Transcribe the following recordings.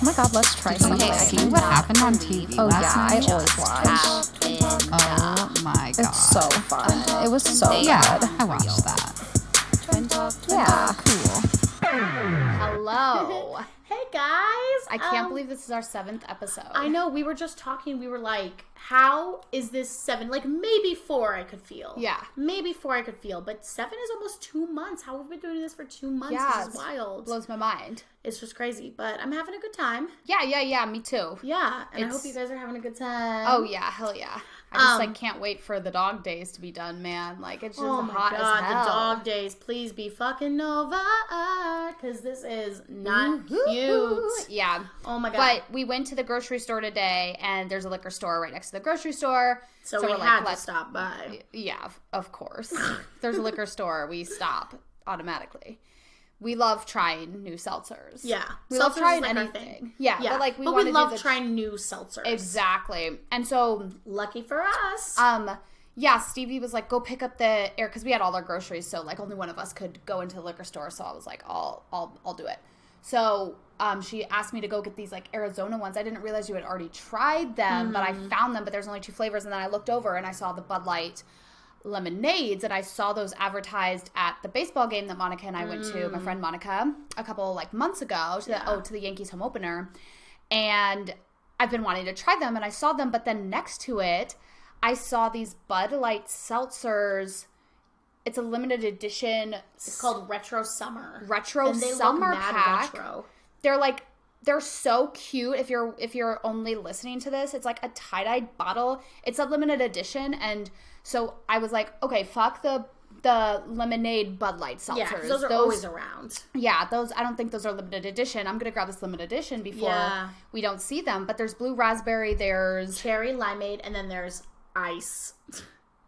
Oh my god, let's try something. Okay, see what happened on TV Oh last yeah, night? I always watch. Oh my god. It's so fun. It was so Yeah, good. I watched that. Yeah. Cool. Hello. Hey guys! I can't believe this is our 7th episode. I know, we were just talking, we were like, how is this 7? Like, maybe 4 I could feel. Yeah. Maybe 4 I could feel, but 7 is almost 2 months. How have we been doing this for 2 months? Yeah, This is wild. blows my mind. It's just crazy, but I'm having a good time. Yeah, me too. Yeah, and I hope you guys are having a good time. Oh yeah, hell yeah. I just can't wait for the dog days to be done, man. Like it's just hot as hell. The dog days, please be fucking over, because this is not cute. Yeah. Oh my god. But we went to the grocery store today, and there's a liquor store right next to the grocery store. So we we're had like, to stop by. Yeah, of course. There's a liquor store, we stop automatically. We love trying new seltzers. Yeah. We love Seltzers trying is like our anything. thing. Yeah, Yeah. but we love trying new seltzers. Exactly. And so Lucky for us. yeah, Stevie was like, go pick up the air, because we had all our groceries, so like only one of us could go into the liquor store. So I was like, I'll do it. So she asked me to go get these like Arizona ones. I didn't realize you had already tried them, but I found them. But there's only 2 flavors, and then I looked over and I saw the Bud Light lemonades, and I saw those advertised at the baseball game that Monica and I went to, my friend Monica, a couple like months ago to the Yankees home opener. And I've been wanting to try them, and I saw them, but then next to it I saw these Bud Light seltzers. It's a limited edition. It's called Retro Summer. Retro and they Summer look mad pack. Retro. They're so cute. If you're only listening to this, it's like a tie-dye bottle. It's a limited edition, and so I was like, okay, fuck the lemonade Bud Light seltzers. Yeah, those are always around. Yeah, those, I don't think those are limited edition. I'm gonna grab this limited edition before we don't see them. But there's blue raspberry, there's Cherry limeade, and then there's ice.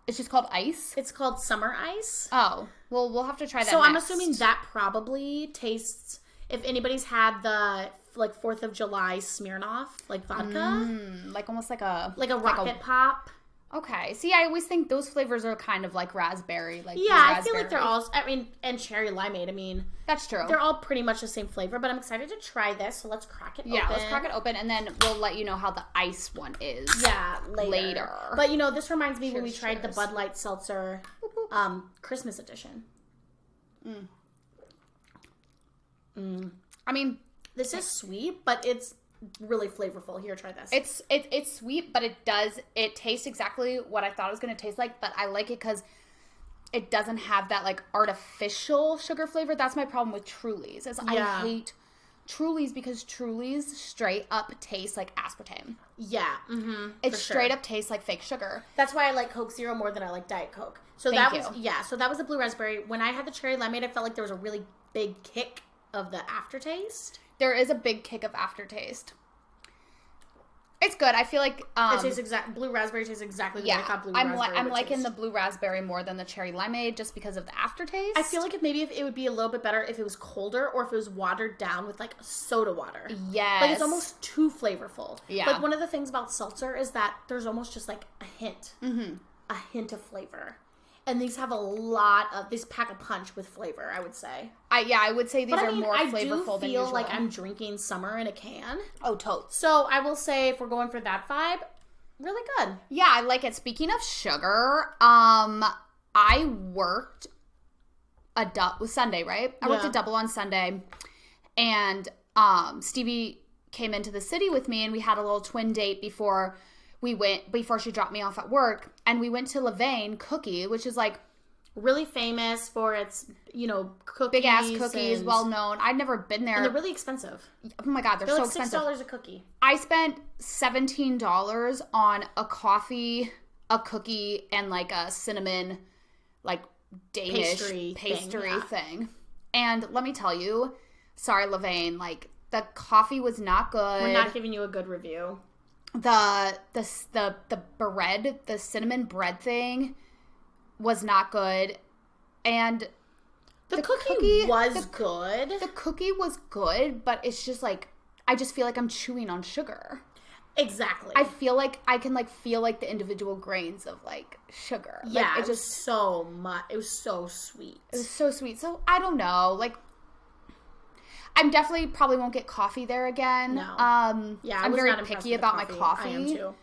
it's just called ice. It's called Summer Ice. Oh, well, we'll have to try that. So I'm next. assuming that probably tastes. If anybody's had the like 4th of July Smirnoff, like vodka, like almost like a rocket pop. Okay. See, I always think those flavors are kind of like raspberry. Like Yeah, I feel like they're all. I mean, and cherry limeade. I mean, that's true. They're all pretty much the same flavor. But I'm excited to try this. So let's crack it open. Yeah, let's crack it open, and then we'll let you know how the ice one is. Yeah, later. But this reminds me when we tried the Bud Light seltzer, Christmas edition. I mean, this is sweet, but it's really flavorful. Here, try this. It's sweet, but it tastes exactly what I thought it was going to taste like, but I like it because it doesn't have that like artificial sugar flavor. That's my problem with Trulies. I hate Trulies because Trulies straight up taste like aspartame. Yeah. It straight up tastes like fake sugar. That's why I like Coke Zero more than I like Diet Coke. So so that was the blue raspberry. When I had the cherry limeade, I felt like there was a really big kick of the aftertaste. There is a big kick of aftertaste. It's good. I feel like it tastes blue raspberry tastes exactly the way I thought blue raspberry I'm liking the blue raspberry more than the cherry limeade just because of the aftertaste. I feel like if it would be a little bit better if it was colder or if it was watered down with like soda water. Yes. Like it's almost too flavorful. Yeah. Like one of the things about seltzer is that there's almost just like a hint. A hint of flavor. And these have these pack a punch with flavor, I would say. I would say these are more flavorful than usual. I do feel like I'm drinking summer in a can. Oh, totes. So I will say, if we're going for that vibe, really good. Yeah, I like it. Speaking of sugar, I worked Sunday, right? I worked a double on Sunday, and Stevie came into the city with me, and we had a little twin date before she dropped me off at work, and we went to Levain Cookie, which is like really famous for its, cookies. Big ass cookies, well known. I'd never been there. And they're really expensive. Oh my god, they're so like expensive. $6 a cookie. I spent $17 on a coffee, a cookie, and like a cinnamon, like Danish pastry thing. And let me tell you, sorry Levain, like the coffee was not good. We're not giving you a good review. The bread, the cinnamon bread thing was not good, and the cookie was good. The cookie was good, but it's just like I just feel like I'm chewing on sugar. Exactly. I feel like I can feel the individual grains of sugar. Yeah, it just so much. It was so sweet. It was so sweet. So I don't know. I'm definitely probably won't get coffee there again. No. Yeah, I'm very picky about my coffee. I am too.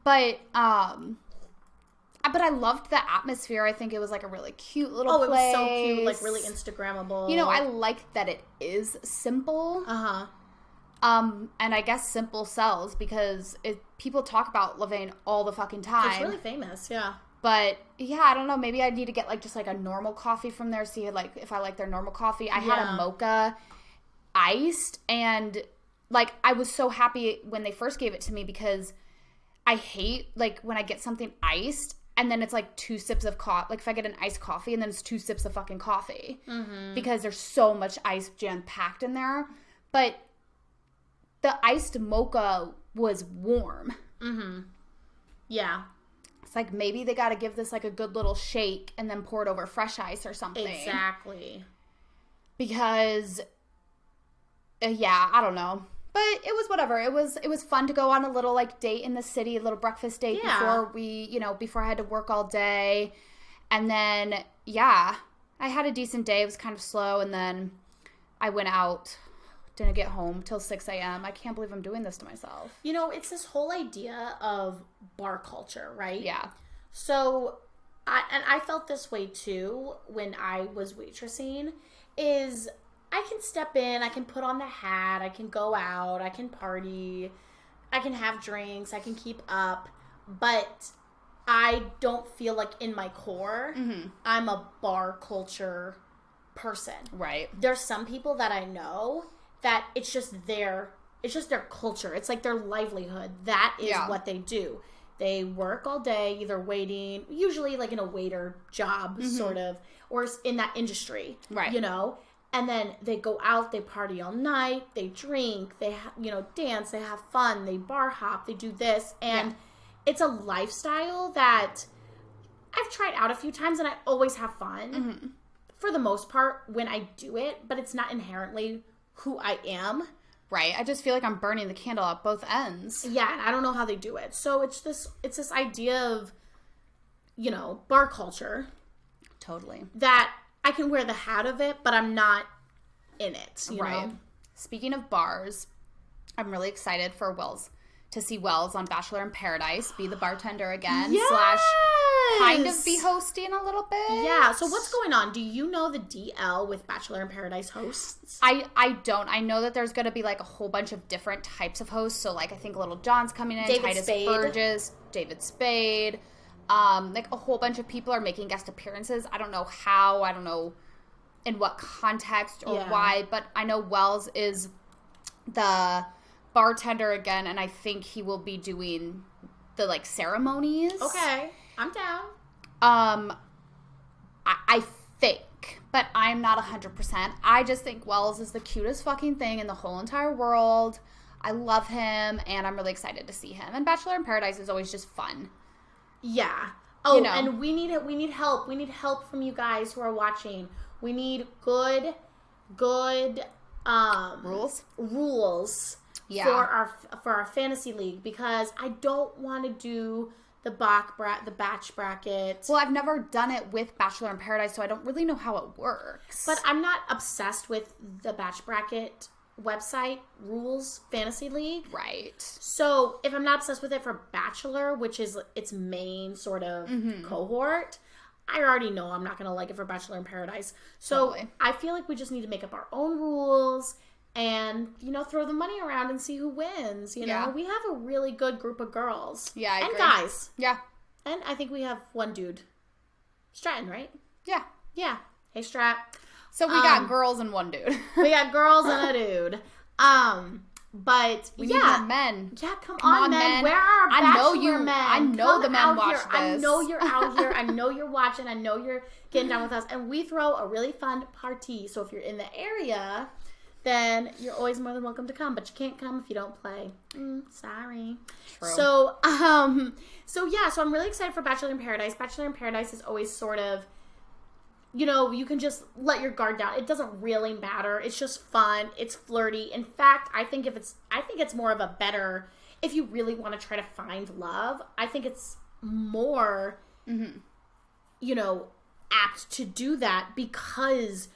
But I loved the atmosphere. I think it was like a really cute little place. Oh, it was so cute, like really Instagrammable. You know, I like that it is simple. Uh-huh. And I guess simple sells because people talk about Levain all the fucking time. It's really famous, yeah. But yeah, I don't know. Maybe I need to get like just like a normal coffee from there. See like if I like their normal coffee. I had a mocha iced, and like I was so happy when they first gave it to me because I hate like when I get something iced and then it's like 2 sips of coffee. Like if I get an iced coffee and then it's 2 sips of fucking coffee because there's so much ice jam packed in there. But the iced mocha was warm. Yeah. It's like maybe they got to give this like a good little shake and then pour it over fresh ice or something. Exactly. Because, yeah, I don't know. But it was whatever. It was fun to go on a little like date in the city, a little breakfast date before I had to work all day. And then, yeah, I had a decent day. It was kind of slow. And then I went out. Didn't get home till 6 a.m. I can't believe I'm doing this to myself. You know, it's this whole idea of bar culture, right? Yeah. So, I felt this way too when I was waitressing, is I can step in, I can put on the hat, I can go out, I can party, I can have drinks, I can keep up, but I don't feel like in my core I'm a bar culture person. Right. There's some people that I know that it's just their culture. It's like their livelihood. That is what they do. They work all day, either waiting, usually like in a waiter job, sort of, or in that industry, right? You know, and then they go out, they party all night, they drink, they dance, they have fun, they bar hop, they do this, and it's a lifestyle that I've tried out a few times, and I always have fun for the most part when I do it, but it's not inherently who I am. Right. I just feel like I'm burning the candle at both ends. Yeah, and I don't know how they do it. So it's this idea of, bar culture. Totally. That I can wear the hat of it, but I'm not in it, you know? Speaking of bars, I'm really excited for Wells to see Wells on Bachelor in Paradise be the bartender again. Yes! / kind of be hosting a little bit. Yeah. So what's going on? Do you know the DL with Bachelor in Paradise hosts? I don't. I know that there's going to be like a whole bunch of different types of hosts. So like I think Little John's coming in, Titus Burgess, David Spade. Like a whole bunch of people are making guest appearances. I don't know how. I don't know in what context or why. But I know Wells is the bartender again, and I think he will be doing the like ceremonies. Okay. I'm down. I think, but I'm not 100%. I just think Wells is the cutest fucking thing in the whole entire world. I love him, and I'm really excited to see him. And Bachelor in Paradise is always just fun. Yeah. Oh, and we need help. We need help from you guys who are watching. We need good rules. Yeah. For our fantasy league, because I don't want to do the batch bracket. Well, I've never done it with Bachelor in Paradise, so I don't really know how it works. But I'm not obsessed with the batch bracket website rules fantasy league. Right. So if I'm not obsessed with it for Bachelor, which is its main sort of cohort, I already know I'm not going to like it for Bachelor in Paradise. So I feel like we just need to make up our own rules and, throw the money around and see who wins. We have a really good group of girls. Yeah, I agree. And guys. Yeah. And I think we have one dude. Stratton, right? Yeah. Yeah. Hey, Strat. So we got girls and one dude. We got girls and a dude. But we need more men. Yeah, come on, men. Where are our Bachelor men? I know the men watch this. I know you're out here. I know you're watching. I know you're getting down with us. And we throw a really fun party. So if you're in the area, then you're always more than welcome to come. But you can't come if you don't play. Sorry. True. So I'm really excited for Bachelor in Paradise. Bachelor in Paradise is always sort of, you can just let your guard down. It doesn't really matter. It's just fun. It's flirty. In fact, I think it's more of a better, if you really want to try to find love, I think it's more, apt to do that because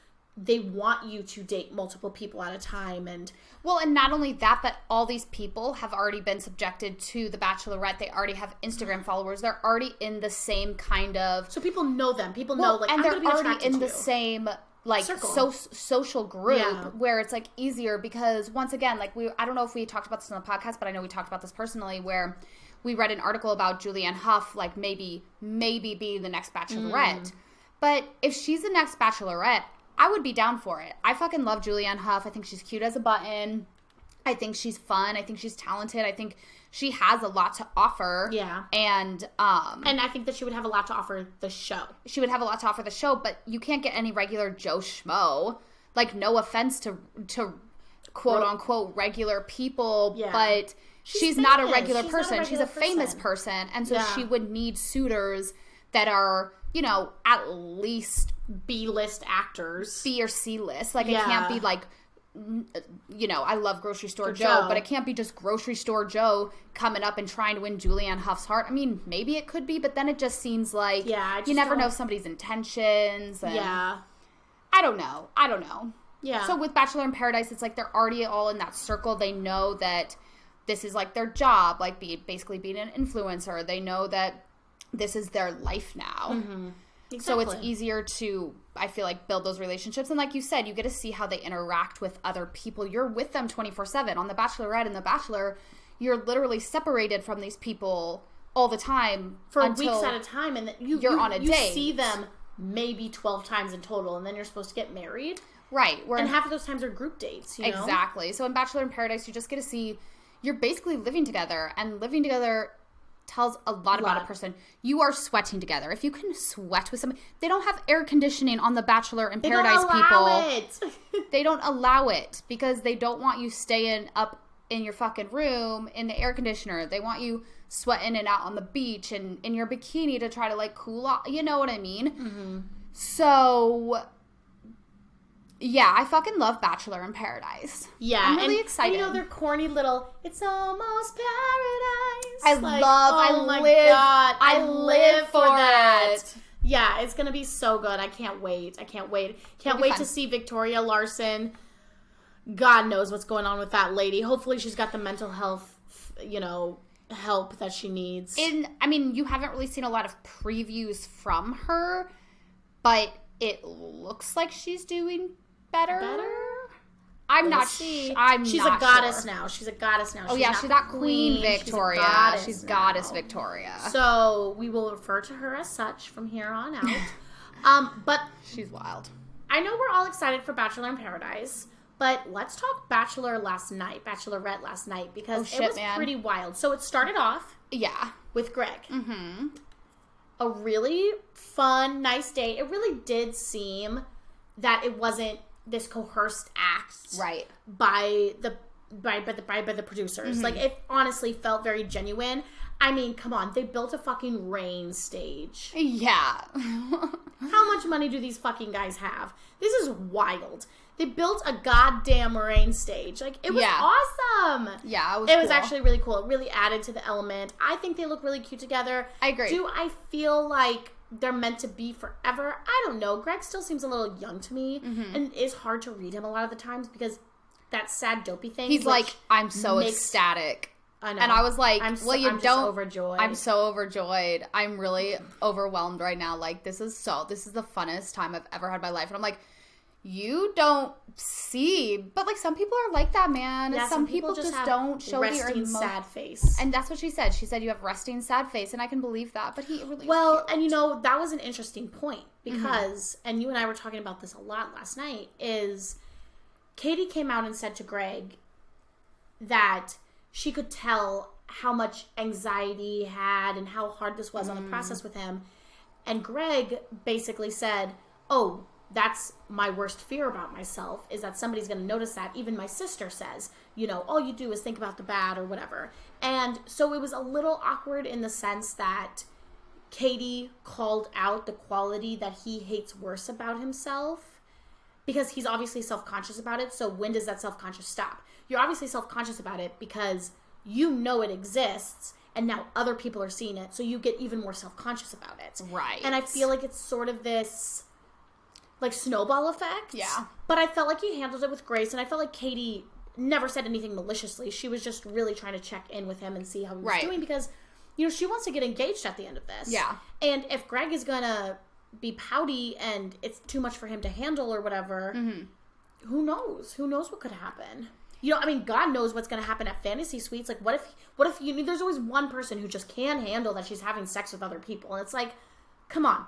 they want you to date multiple people at a time. And well, and not only that, but all these people have already been subjected to the Bachelorette. They already have Instagram followers. They're already in the same kind of... So people know them. People know, like, and I'm they're going to be already attracted in to the you. same... like social group where it's like easier because once again, like I don't know if we talked about this on the podcast, but I know we talked about this personally where we read an article about Julianne Hough, like maybe being the next Bachelorette. But if she's the next Bachelorette, I would be down for it. I fucking love Julianne Hough. I think she's cute as a button. I think she's fun. I think she's talented. I think she has a lot to offer. Yeah. And I think that she would have a lot to offer the show. She would have a lot to offer the show, but you can't get any regular Joe Schmo. Like, no offense to quote unquote regular people, but she's not a regular person. She's a famous person. And so she would need suitors that are, you know, at least B-list actors. B or C list. Like, it can't be like, you know, I love Grocery Store Joe, but it can't be just Grocery Store Joe coming up and trying to win Julianne Hough's heart. I mean, maybe it could be, but then it just seems like you never know somebody's intentions. And I don't know. Yeah. So with Bachelor in Paradise, it's like they're already all in that circle. They know that this is like their job, like basically being an influencer. They know that this is their life now. Mm-hmm. Exactly. So it's easier to, I feel like, build those relationships. And like you said, you get to see how they interact with other people. You're with them 24/7. On The Bachelorette and The Bachelor, you're literally separated from these people all the time. For weeks at a time. And you're on a date. You see them maybe 12 times in total. And then you're supposed to get married. Right. And half of those times are group dates, you know? Exactly. So in Bachelor in Paradise, you just get to see, you're basically living together. And living together tells a lot about a person. You are sweating together. If you can sweat with somebody, they don't have air conditioning on the Bachelor in Paradise people. They don't allow it because they don't want you staying up in your fucking room in the air conditioner. They want you sweating and out on the beach and in your bikini to try to like cool off. You know what I mean? Mm-hmm. So yeah, I fucking love Bachelor in Paradise. Yeah. I'm really excited. And, you know, their corny little, it's almost paradise. I live for that. Yeah, it's going to be so good. I can't wait. Can't wait to see Victoria Larson. God knows what's going on with that lady. Hopefully she's got the mental health, you know, help that she needs. I mean, you haven't really seen a lot of previews from her, but it looks like she's doing better. I'm not sure. She's a goddess now. She's a goddess now. She's not Queen Victoria. She's Goddess Victoria. So we will refer to her as such from here on out. But she's wild. I know we're all excited for Bachelor in Paradise, but let's talk Bachelorette last night, because it was pretty wild. So it started off with Greg. Mm-hmm. A really fun, nice day. It really did seem that it wasn't this coerced act by the producers. Mm-hmm. Like, it honestly felt very genuine. I mean, come on, they built a fucking rain stage. Yeah. How much money do these fucking guys have? This is wild. They built a goddamn rain stage. Like, it was awesome. Yeah, it was actually really cool. It really added to the element. I think they look really cute together. I agree. Do I feel like they're meant to be forever? I don't know. Greg still seems a little young to me, and it's hard to read him a lot of the times because that sad dopey thing. He's like, I'm so ecstatic. I know. And I was like, I'm just overjoyed. I'm so overjoyed. I'm really overwhelmed right now. Like, this is the funnest time I've ever had in my life. And I'm like, you don't see, but like some people are like that, man. Yeah, some people just don't show their resting sad face. And that's what she said. She said you have resting sad face, and I can believe that. But he really and you know, that was an interesting point because, and you and I were talking about this a lot last night, is Katie came out and said to Greg that she could tell how much anxiety he had and how hard this was on the process with him. And Greg basically said, oh, that's my worst fear about myself, is that somebody's going to notice that. Even my sister says, you know, all you do is think about the bad or whatever. And so it was a little awkward in the sense that Katie called out the quality that he hates worse about himself, because he's obviously self-conscious about it. So when does that self-conscious stop? You're obviously self-conscious about it because you know it exists, and now other people are seeing it, so you get even more self-conscious about it. Right. And I feel like it's sort of this like, snowball effect. Yeah. But I felt like he handled it with grace, and I felt like Katie never said anything maliciously. She was just really trying to check in with him and see how he was doing because, you know, she wants to get engaged at the end of this. Yeah. And if Greg is gonna be pouty and it's too much for him to handle or whatever, who knows? Who knows what could happen? You know, I mean, God knows what's going to happen at fantasy suites. Like, what if you there's always one person who just can't handle that she's having sex with other people. And it's like, come on.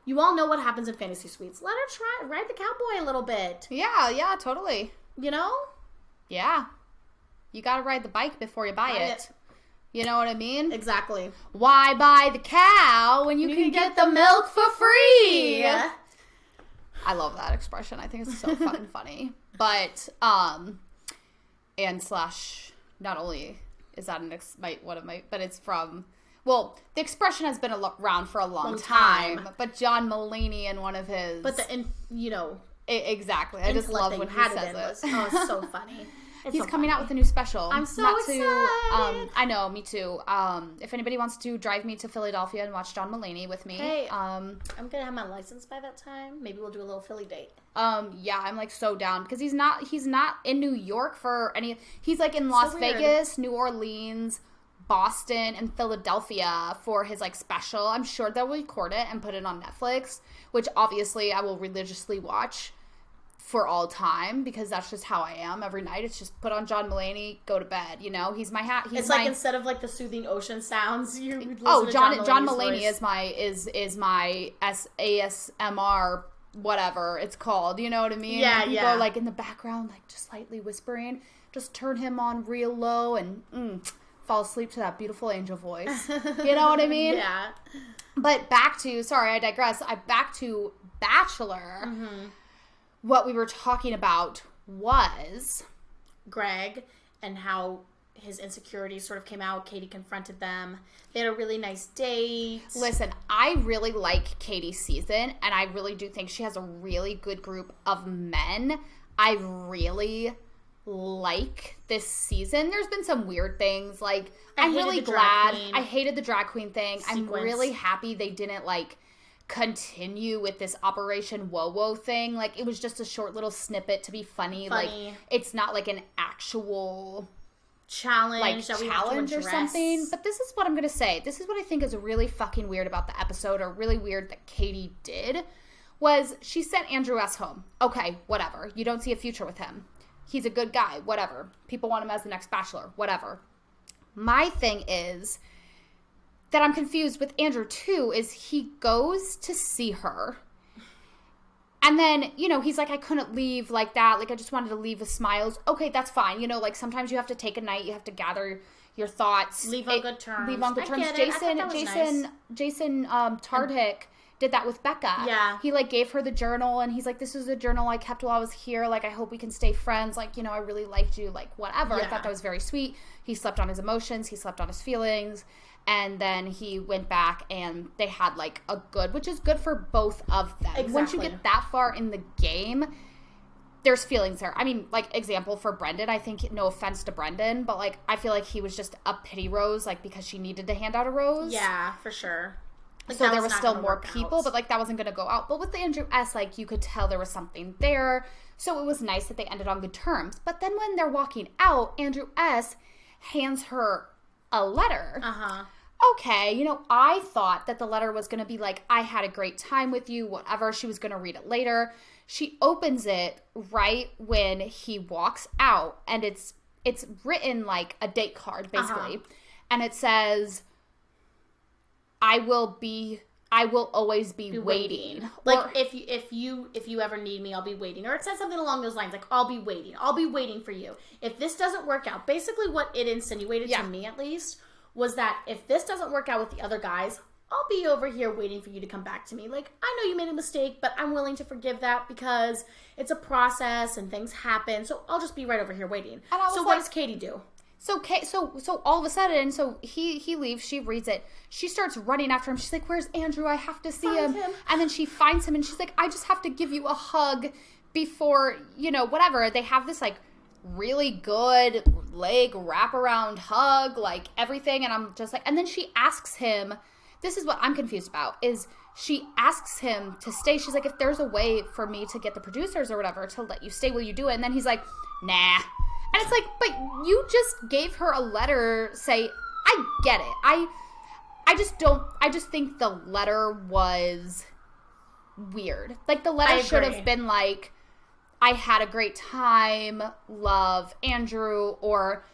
You all know what happens in fantasy suites. Let her ride the cowboy a little bit. Yeah, totally. You know? Yeah. You got to ride the bike before you buy it. You know what I mean? Exactly. Why buy the cow when you can get the milk for free? I love that expression. I think it's so fucking funny. But, and slash, not only is that but it's from, well, the expression has been around for a long time. But John Mulaney in one of his. But you know. Exactly. I just love when he says it. It's so funny. He's coming out with a new special. I'm so excited. I know, me too. If anybody wants to drive me to Philadelphia and watch John Mulaney with me. Hey, I'm going to have my license by that time. Maybe we'll do a little Philly date. Yeah, I'm like so down because he's not in New York for any, he's like in Las Vegas, New Orleans, Boston, and Philadelphia for his like special. I'm sure they'll record it and put it on Netflix, which obviously I will religiously watch for all time because that's just how I am. Every night it's just put on John Mulaney, go to bed. You know, he's my hat. It's like instead of like the soothing ocean sounds, you listen to John Mulaney is my ASMR whatever it's called. You know what I mean? Yeah, and people are like in the background, like just slightly whispering. Just turn him on real low and fall asleep to that beautiful angel voice. You know what I mean? Yeah. But back to back to Bachelor. Mm-hmm. What we were talking about was Greg and how his insecurities sort of came out. Katie confronted them. They had a really nice date. Listen, I really like Katie's season, and I really do think she has a really good group of men. I really like this season. There's been some weird things. Like, I'm really glad. I hated the drag queen thing. I'm really happy they didn't, like, continue with this Operation Whoa thing. Like, it was just a short little snippet to be funny. Like, it's not like an actual challenge or something. But this is what I'm gonna say. This is what I think is really fucking weird about the episode, or really weird that Katie did, was she sent Andrew S. home. Okay, whatever. You don't see a future with him. He's a good guy. Whatever. People want him as the next Bachelor. Whatever. My thing is that I'm confused with Andrew too, is he goes to see her. And then, you know, he's like, I couldn't leave like that. Like, I just wanted to leave with smiles. Okay, that's fine. You know, like, sometimes you have to take a night. You have to gather your thoughts. Leave on good terms. Jason Tardik did that with Becca. Yeah. He, like, gave her the journal, and he's like, this is the journal I kept while I was here. Like, I hope we can stay friends. Like, you know, I really liked you. Like, whatever. Yeah. I thought that was very sweet. He slept on his emotions. He slept on his feelings. And then he went back and they had like a good, which is good for both of them. Exactly. Once you get that far in the game, there's feelings there. I mean, like, example for Brendan, I think, no offense to Brendan, but like, I feel like he was just a pity rose, like, because she needed to hand out a rose. Yeah, for sure. Like, so there was still more people, but like, that wasn't going to go out. But with the Andrew S., like, you could tell there was something there. So it was nice that they ended on good terms. But then when they're walking out, Andrew S. hands her a letter. Uh-huh. Okay, you know, I thought that the letter was going to be like, I had a great time with you, whatever. She was going to read it later. She opens it right when he walks out, and it's written like a date card, basically. Uh-huh. And it says, I will always be waiting. Like, or, if you ever need me, I'll be waiting. Or it says something along those lines, like, I'll be waiting for you. If this doesn't work out, basically what it insinuated to me, at least, was that if this doesn't work out with the other guys, I'll be over here waiting for you to come back to me. Like, I know you made a mistake, but I'm willing to forgive that because it's a process and things happen. So I'll just be right over here waiting. So what does Katie do? So all of a sudden, so he leaves, she reads it. She starts running after him. She's like, where's Andrew? I have to see him. And then she finds him and she's like, I just have to give you a hug before, you know, whatever. They have this like really good leg wraparound hug, like everything. And I'm just like, and then she asks him, this is what I'm confused about, is she asks him to stay. She's like, if there's a way for me to get the producers or whatever to let you stay, will you do it? And then he's like, nah. And it's like, but you just gave her a letter, say, I get it. I just think the letter was weird. Like, the letter should have been like, I had a great time, love Andrew, or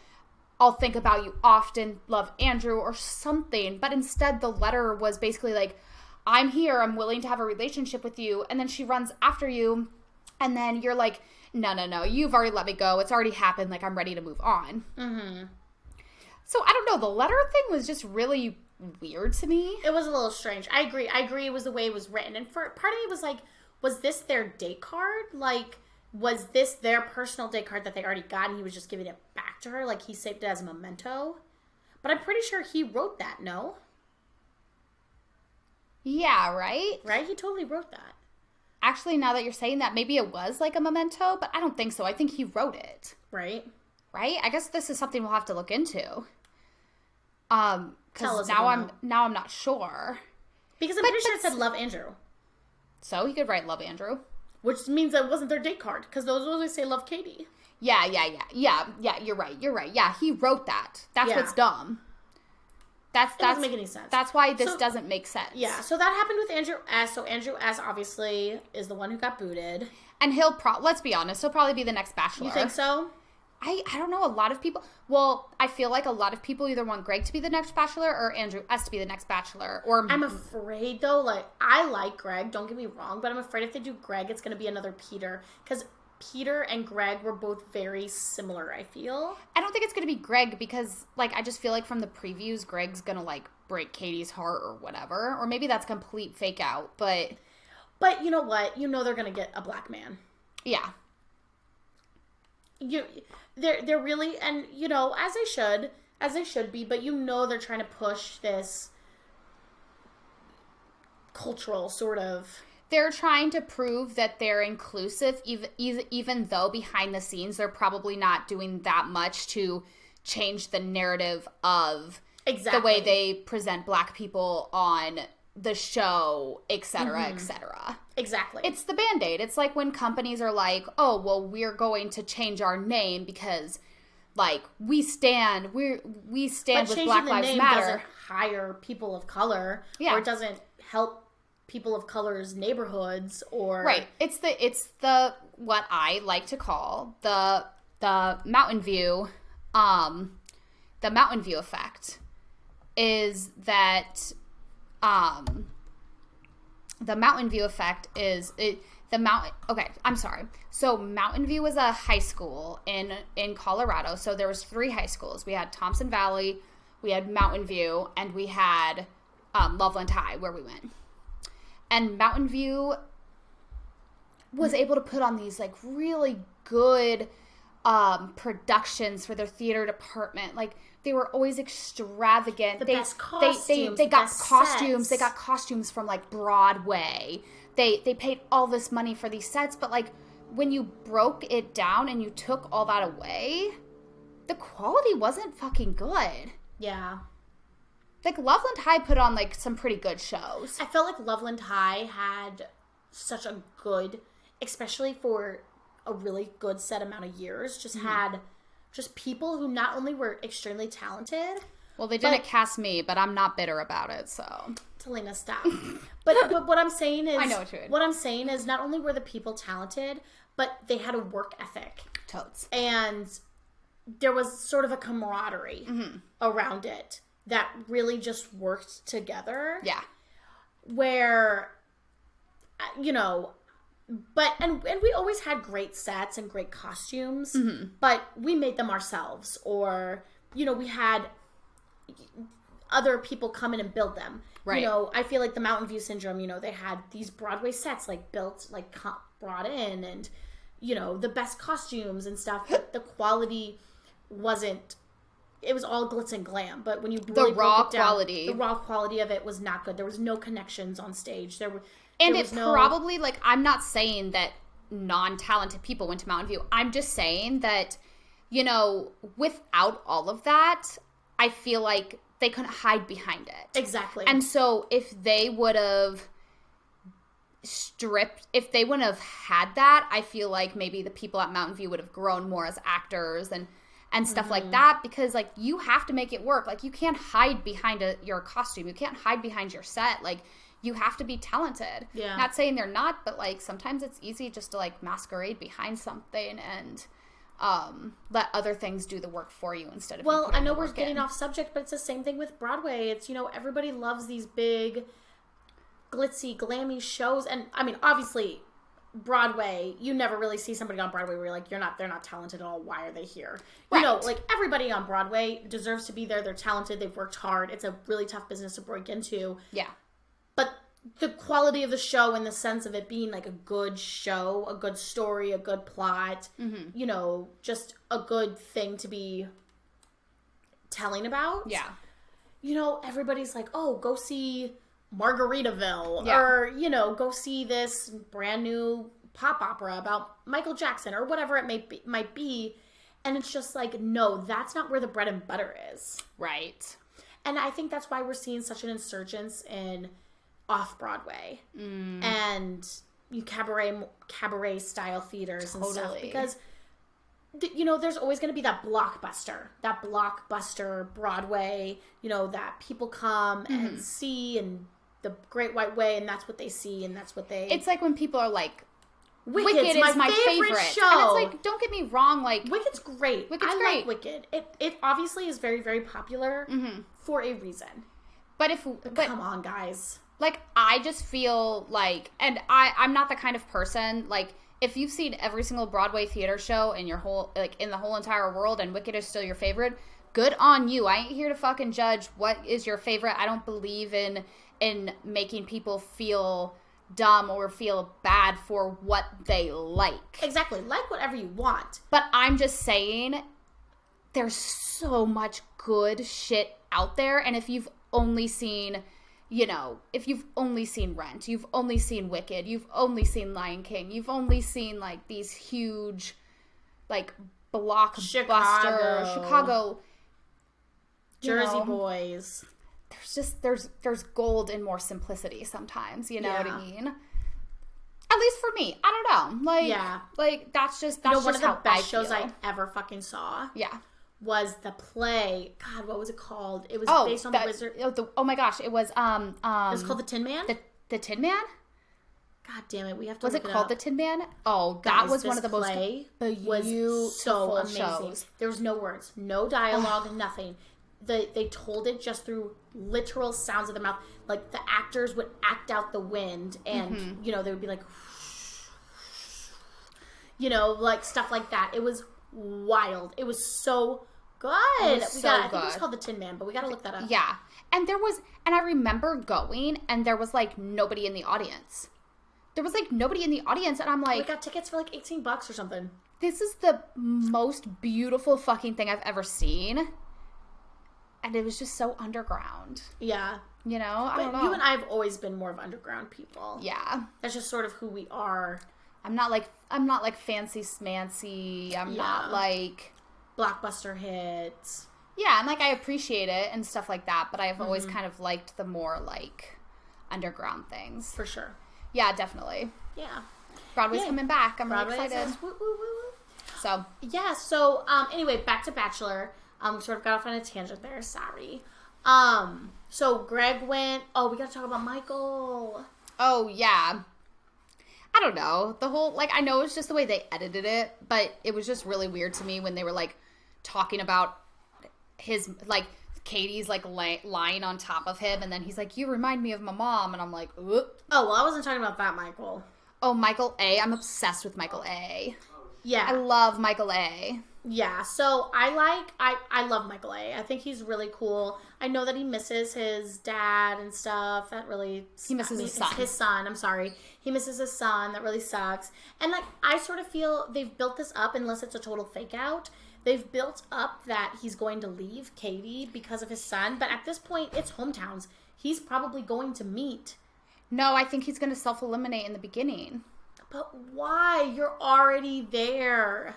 I'll think about you often, love Andrew, or something. But instead, the letter was basically like, I'm here, I'm willing to have a relationship with you. And then she runs after you, and then you're like, no, you've already let me go. It's already happened. Like, I'm ready to move on. Mm-hmm. So, I don't know. The letter thing was just really weird to me. It was a little strange. I agree. It was the way it was written. And for part of me was like, was this their date card? Like, was this their personal date card that they already got and he was just giving it back to her? Like, he saved it as a memento? But I'm pretty sure he wrote that, no? Yeah, right? Right? He totally wrote that. Actually, now that you're saying that, maybe it was like a memento, but I don't think so. I think he wrote it. Right? Right? I guess this is something we'll have to look into. Tell Because us now if you know. I'm not sure. Because I'm pretty sure it said love Andrew. So he could write love Andrew. Which means that wasn't their date card. Because those always say love Katie. Yeah, you're right. Yeah, he wrote that. That's what's dumb. It doesn't make any sense. That's why this doesn't make sense. Yeah, so that happened with Andrew S. So Andrew S. obviously is the one who got booted. And let's be honest, he'll probably be the next Bachelor. You think so? I don't know. A lot of people. Well, I feel like a lot of people either want Greg to be the next Bachelor or Andrew S. to be the next Bachelor. Or I'm afraid though. Like, I like Greg. Don't get me wrong, but I'm afraid if they do Greg, it's going to be another Peter, because Peter and Greg were both very similar. I feel. I don't think it's going to be Greg because, like, I just feel like from the previews, Greg's going to like break Katie's heart or whatever, or maybe that's complete fake out. But you know what? You know they're going to get a black man. Yeah. They're really, and you know, as they should be, but you know they're trying to push this cultural sort of. They're trying to prove that they're inclusive, even though behind the scenes they're probably not doing that much to change the narrative of the way they present black people on the show, etc., etc. Exactly. It's the Band-Aid. It's like when companies are like, oh, well, we're going to change our name because, like, we stand with Black Lives Matter. Doesn't hire people of color, or it doesn't help people of color's neighborhoods, or right. It's the what I like to call the Mountain View, the Mountain View effect, is that. The Mountain View effect is okay, I'm sorry. So Mountain View was a high school in Colorado. So there was 3 high schools. We had Thompson Valley, we had Mountain View, and we had Loveland High, where we went. And Mountain View was able to put on these like really good productions for their theater department. Like, they were always extravagant. Best costumes. They got Sets. costumes. They got costumes from like Broadway. They paid all this money for these sets, but like when you broke it down and you took all that away, the quality wasn't fucking good. Yeah. Like, Loveland High put on like some pretty good shows. I felt like Loveland High had such a good, especially for a really good set amount of years, just had just people who not only were extremely talented. Well, they didn't cast me, but I'm not bitter about it, so. Talina, stop. but what I'm saying is, I know what you mean. What I'm saying is, not only were the people talented, but they had a work ethic. Totes. And there was sort of a camaraderie around it that really just worked together. Yeah. Where, you know, and we always had great sets and great costumes, but we made them ourselves, or, you know, we had other people come in and build them. Right. You know, I feel like the Mountain View Syndrome, you know, they had these Broadway sets like built, like brought in, and, you know, the best costumes and stuff, but the quality wasn't, it was all glitz and glam, but when you really the raw broke it down, quality, the raw quality of it was not good. There was no connections on stage. And it probably, like, I'm not saying that non-talented people went to Mountain View. I'm just saying that, you know, without all of that, I feel like they couldn't hide behind it. Exactly. And so if they would have if they wouldn't have had that, I feel like maybe the people at Mountain View would have grown more as actors and stuff like that, because like you have to make it work. Like you can't hide behind your costume. You can't hide behind your set. Like you have to be talented. Yeah. Not saying they're not, but like sometimes it's easy just to like masquerade behind something and let other things do the work for you instead of Well, I know we're getting off subject, but it's the same thing with Broadway. It's, you know, everybody loves these big glitzy, glammy shows, and I mean, obviously Broadway, you never really see somebody on Broadway where you're like, they're not talented at all. Why are they here? Right. You know, like everybody on Broadway deserves to be there. They're talented. They've worked hard. It's a really tough business to break into. Yeah. But the quality of the show in the sense of it being like a good show, a good story, a good plot, you know, just a good thing to be telling about. Yeah. You know, everybody's like, oh, go see Margaritaville, Yeah. or, you know, go see this brand new pop opera about Michael Jackson, or whatever it might be. And it's just like, no, that's not where the bread and butter is. Right. And I think that's why we're seeing such an insurgence in off-Broadway and cabaret style theaters and stuff, because you know, there's always going to be that blockbuster Broadway, you know, that people come and see, and the Great White Way, and that's what they see, and that's what they... It's like when people are like, Wicked is my favorite show. And it's like, don't get me wrong, like... Wicked's great. I great. like Wicked. It obviously is very, very popular for a reason. But come on, guys. Like, I just feel like, and I'm not the kind of person, like, if you've seen every single Broadway theater show in your whole, like, in the whole entire world, and Wicked is still your favorite, good on you. I ain't here to fucking judge what is your favorite. I don't believe in making people feel dumb or feel bad for what they like. Exactly. Like whatever you want. But I'm just saying, there's so much good shit out there, and if you've only seen... You know, if you've only seen Rent, you've only seen Wicked, you've only seen Lion King, you've only seen, like, these huge, like, blockbuster, Chicago, Jersey Boys. There's gold in more simplicity sometimes, you know what I mean? At least for me. I don't know. Like, like, that's just one of the how best I shows feel. I ever fucking saw. Yeah. Was the play, God, what was it called? It was based on the Wizard. Oh my gosh, it was it was called The Tin Man? The Tin Man? God damn it, we have to Was look it called up. The Tin Man? Oh, that was one of the most beautiful so amazing. shows. There was no words, no dialogue, nothing. They told it just through literal sounds of their mouth. Like, the actors would act out the wind, and, you know, they would be like, you know, like, stuff like that. It was wild. It was so good. I think it was called The Tin Man, but we gotta look that up. Yeah. And I remember going, and there was, like, nobody in the audience. There was, like, nobody in the audience, and I'm like... We got tickets for, like, $18 or something. This is the most beautiful fucking thing I've ever seen. And it was just so underground. Yeah. You know? I don't know. You and I have always been more of underground people. Yeah. That's just sort of who we are. I'm not like fancy smancy. I'm not like... Blockbuster hits. Yeah, and like I appreciate it and stuff like that, but I've always kind of liked the more like underground things. For sure. Yeah, definitely. Yeah. Broadway's coming back. I'm really excited. Woo, woo, woo. So yeah, so anyway, back to Bachelor. We sort of got off on a tangent there, sorry. So Greg went, we gotta talk about Michael. Oh yeah. I don't know. The whole, like, I know it's just the way they edited it, but it was just really weird to me when they were, like, talking about his, like, Katie's, like, lying on top of him, and then he's like, you remind me of my mom, and I'm like, ugh. Oh, well, I wasn't talking about that Michael. Oh, Michael A. I'm obsessed with Michael A. Yeah. I love Michael A. Yeah, so I love Michael A. I think he's really cool. I know that he misses his dad and stuff. That really... He misses his son. His son, I'm sorry. He misses his son. That really sucks. And, like, I sort of feel they've built this up, unless it's a total fake out. They've built up that he's going to leave Katie because of his son. But at this point, it's hometowns. He's probably going to meet. No, I think he's going to self-eliminate in the beginning. But why? You're already there.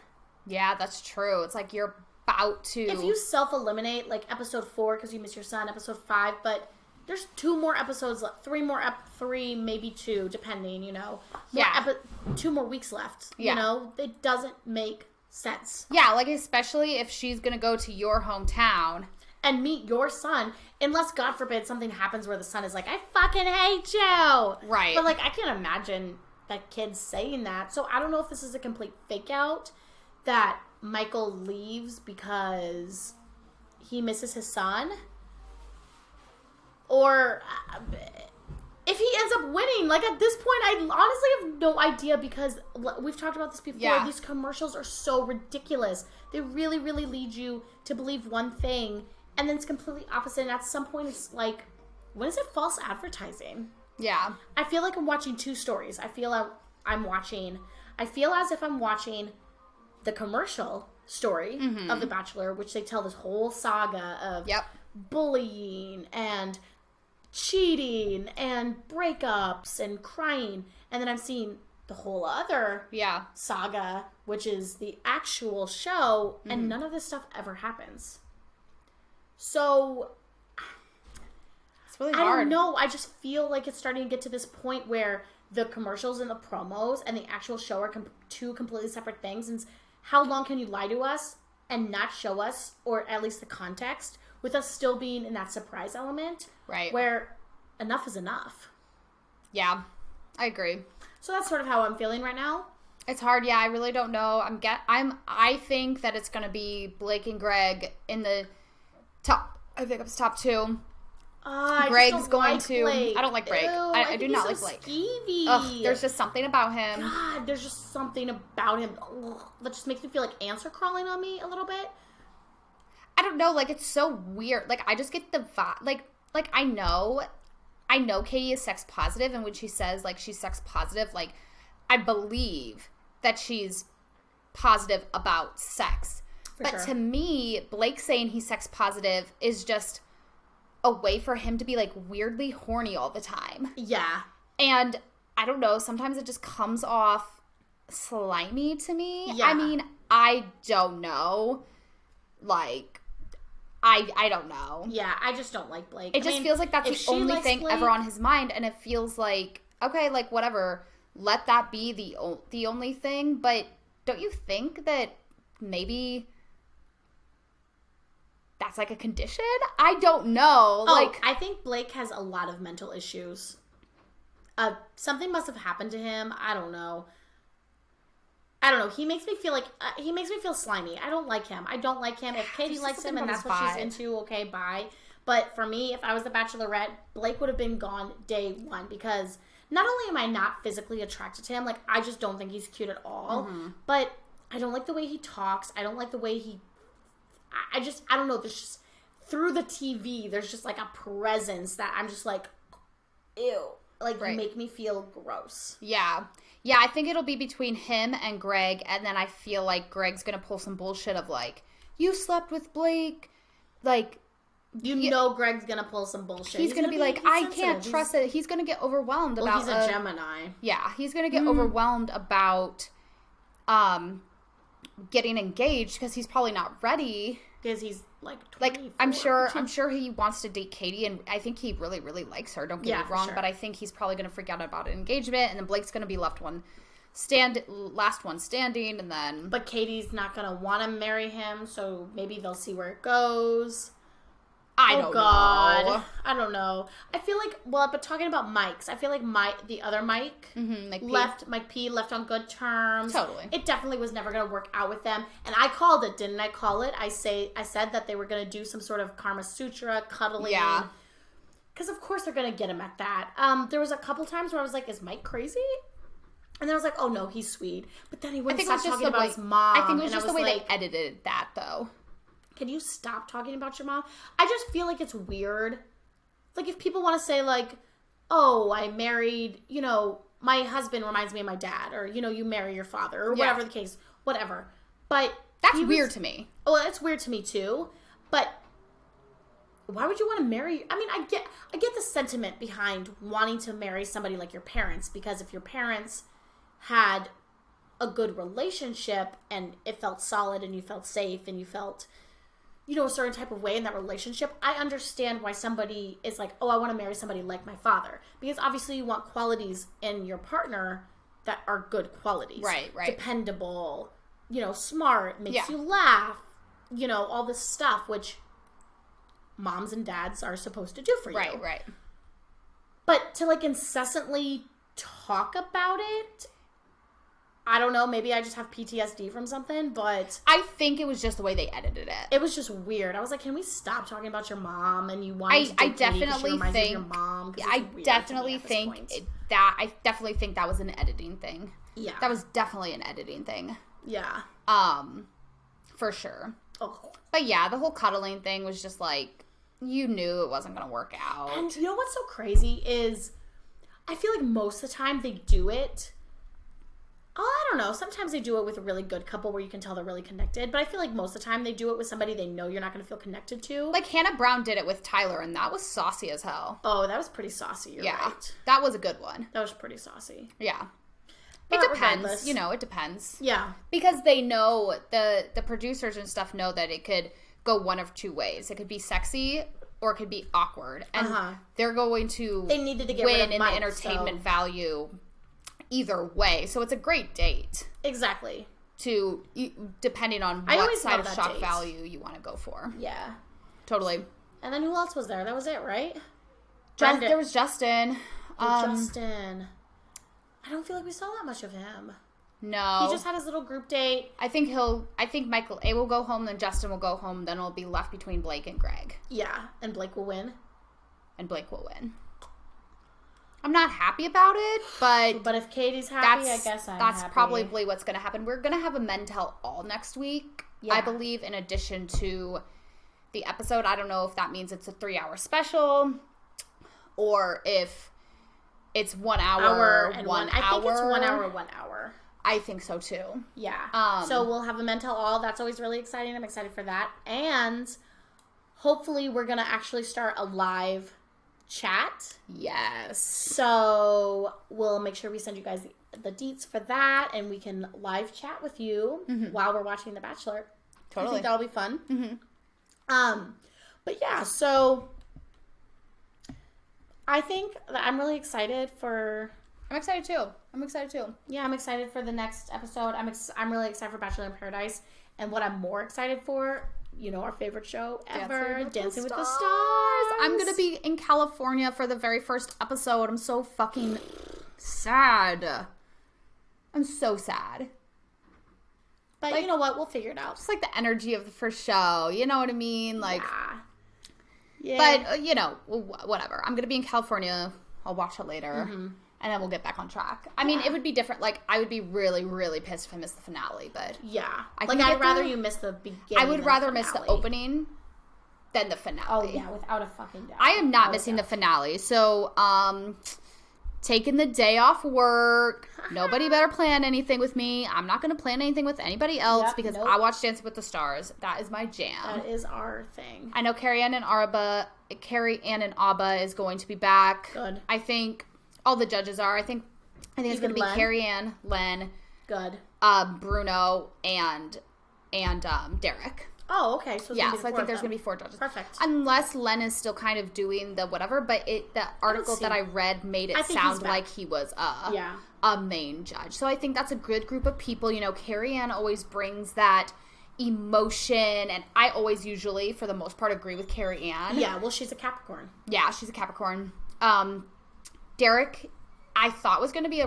Yeah, that's true. It's like you're about to. If you self-eliminate, like, episode 4, because you miss your son, episode 5, but there's 2 more episodes left, 3, maybe 2, depending, you know. 2 more weeks left, you know. It doesn't make sense. Yeah, like, especially if she's going to go to your hometown. And meet your son, unless, God forbid, something happens where the son is like, I fucking hate you. Right. But, like, I can't imagine that kid saying that. So I don't know if this is a complete fake out that Michael leaves because he misses his son. Or if he ends up winning. Like, at this point, I honestly have no idea because we've talked about this before. Yeah. These commercials are so ridiculous. They really, really lead you to believe one thing, and then it's completely opposite. And at some point, it's like, when is it false advertising? Yeah. I feel like I'm watching 2 stories. I feel as if I'm watching the commercial story of The Bachelor, which they tell this whole saga of bullying and cheating and breakups and crying. And then I'm seeing the whole other saga, which is the actual show, and none of this stuff ever happens. So It's really I hard. don't know. I just feel like it's starting to get to this point where the commercials and the promos and the actual show are 2 completely separate things. And how long can you lie to us and not show us, or at least the context, with us still being in that surprise element? Right. Where enough is enough. Yeah, I agree. So that's sort of how I'm feeling right now. It's hard. Yeah, I really don't know. I think that it's going to be Blake and Greg in the top. I think it's top 2. Greg's going to. Blake. I don't like Blake. Ew, I do not like so Blake. Skeevy. Ugh, there's just something about him. God, there's just something about him that just makes me feel like ants are crawling on me a little bit. I don't know. Like, it's so weird. Like, I just get the vibe. Like I know Katie is sex positive, and when she says like she's sex positive, like I believe that she's positive about sex. But to me, Blake saying he's sex positive is just a way for him to be like weirdly horny all the time. Yeah. And I don't know, sometimes it just comes off slimy to me. Yeah. I mean, I don't know. Like, I don't know. Yeah, I just don't like Blake. It just feels like that's the only thing ever on his mind, and it feels like, okay, like whatever, let that be the only thing. But don't you think that maybe that's like a condition? I don't know. I think Blake has a lot of mental issues. Something must have happened to him. I don't know. He makes me feel like he makes me feel slimy. I don't like him. If Katie likes him and that's what she's into, okay, bye. But for me, if I was the Bachelorette, Blake would have been gone day 1 because not only am I not physically attracted to him, like I just don't think he's cute at all. But I don't like the way he talks. I don't like the way he. I don't know. There's just through the TV. There's just like a presence that I'm just like, ew. Like, make me feel gross. Yeah. Yeah, I think it'll be between him and Greg, and then I feel like Greg's going to pull some bullshit of, like, you slept with Blake. Like, you know Greg's going to pull some bullshit. He's going to be like, I can't trust it. He's going to get overwhelmed about... Well, he's a Gemini. Yeah, he's going to get overwhelmed about getting engaged because he's probably not ready. Because he's like 24. Like, I'm sure he wants to date Katie, and I think he really, really likes her. Don't get me wrong, but I think he's probably going to forget about an engagement, and then Blake's going to be last one standing, and then. But Katie's not going to want to marry him, so maybe they'll see where it goes. I don't know. I don't know. I feel like, but talking about Mike's, I feel like the other Mike Mike P left on good terms. Totally. It definitely was never going to work out with them. And I called it, didn't I call it? I said that they were going to do some sort of Kama Sutra, cuddling. Yeah. Because of course they're going to get him at that. There was a couple times where I was like, is Mike crazy? And then I was like, oh no, he's sweet. But then he wouldn't stop talking about his mom. I think it was just the way they edited that, though. Can you stop talking about your mom? I just feel like it's weird. Like, if people want to say, like, oh, I married, my husband reminds me of my dad, or, you marry your father, or whatever the case, whatever. But that's weird to me. Well, it's weird to me, too. But why would you want to marry? I mean, I get the sentiment behind wanting to marry somebody like your parents, because if your parents had a good relationship and it felt solid and you felt safe and you felt, a certain type of way in that relationship, I understand why somebody is like, oh, I want to marry somebody like my father. Because obviously you want qualities in your partner that are good qualities. Right. Dependable, smart, makes you laugh, all this stuff, which moms and dads are supposed to do for you. Right. But to, like, incessantly talk about it, I don't know, maybe I just have PTSD from something, but... I think it was just the way they edited it. It was just weird. I was like, can we stop talking about your mom? And you want to I definitely think... your mom, I definitely think that was an editing thing. Yeah. That was definitely an editing thing. Yeah. For sure. Oh. But yeah, the whole cuddling thing was just like, you knew it wasn't going to work out. And you know what's so crazy is, I feel like most of the time they do it... Oh, I don't know. Sometimes they do it with a really good couple where you can tell they're really connected. But I feel like most of the time they do it with somebody they know you're not going to feel connected to. Like Hannah Brown did it with Tyler, and that was saucy as hell. Oh, that was pretty saucy. You're right. That was a good one. That was pretty saucy. Yeah. But it depends. regardless. It depends. Yeah. Because they know, the producers and stuff know that it could go one of two ways. It could be sexy or it could be awkward. And they're going to they needed to get win rid of in Mike, the entertainment value either way. So it's a great date. Exactly. Depending on what side of shock value you want to go for. Yeah. Totally. And then who else was there? That was it, right? There was Justin. Justin. I don't feel like we saw that much of him. No. He just had his little group date. I think Michael A will go home, then Justin will go home, then it'll be left between Blake and Greg. Yeah. And Blake will win. I'm not happy about it, but if Katie's happy, I guess that's happy. probably what's going to happen. We're going to have a Men Tell All next week, I believe, in addition to the episode. I don't know if that means it's a 3-hour special or if it's 1 hour, and 1 hour. I think it's 1 hour, 1 hour. I think so too. Yeah. So we'll have a Men Tell All. That's always really exciting. I'm excited for that. And hopefully we're going to actually start a live chat. Yes. So we'll make sure we send you guys the deets for that, and we can live chat with you while we're watching The Bachelor. Totally. I think that'll be fun. But yeah, so I think that I'm really excited for... I'm excited too. Yeah, I'm excited for the next episode. I'm really excited for Bachelor in Paradise. And what I'm more excited for, our favorite show ever, Dancing with the Stars. I'm going to be in California for the very first episode. I'm so fucking sad. I'm so sad. But you know what? We'll figure it out. Just like the energy of the first show. You know what I mean? Like, yeah. But, whatever. I'm going to be in California. I'll watch it later. And then we'll get back on track. I mean, it would be different. Like, I would be really, really pissed if I missed the finale, but... Yeah. I'd rather you miss the beginning. I would rather miss the opening than the finale. Oh, yeah, without a fucking doubt. I am not missing the finale. So, taking the day off work. Nobody better plan anything with me. I'm not going to plan anything with anybody else because I watch Dancing with the Stars. That is my jam. That is our thing. I know Carrie Ann and Abba is going to be back. Good. I think... all the judges are. I think it's going to be Carrie Ann, Len, good, Bruno, and Derek. Oh, okay. So so I think there's going to be 4 judges. Perfect. Unless Len is still kind of doing the whatever, but the article that I read made it sound like he was a main judge. So I think that's a good group of people. Carrie Ann always brings that emotion, and I always usually, for the most part, agree with Carrie Ann. Yeah, well, she's a Capricorn. Yeah, she's a Capricorn. Derek, I thought was going to be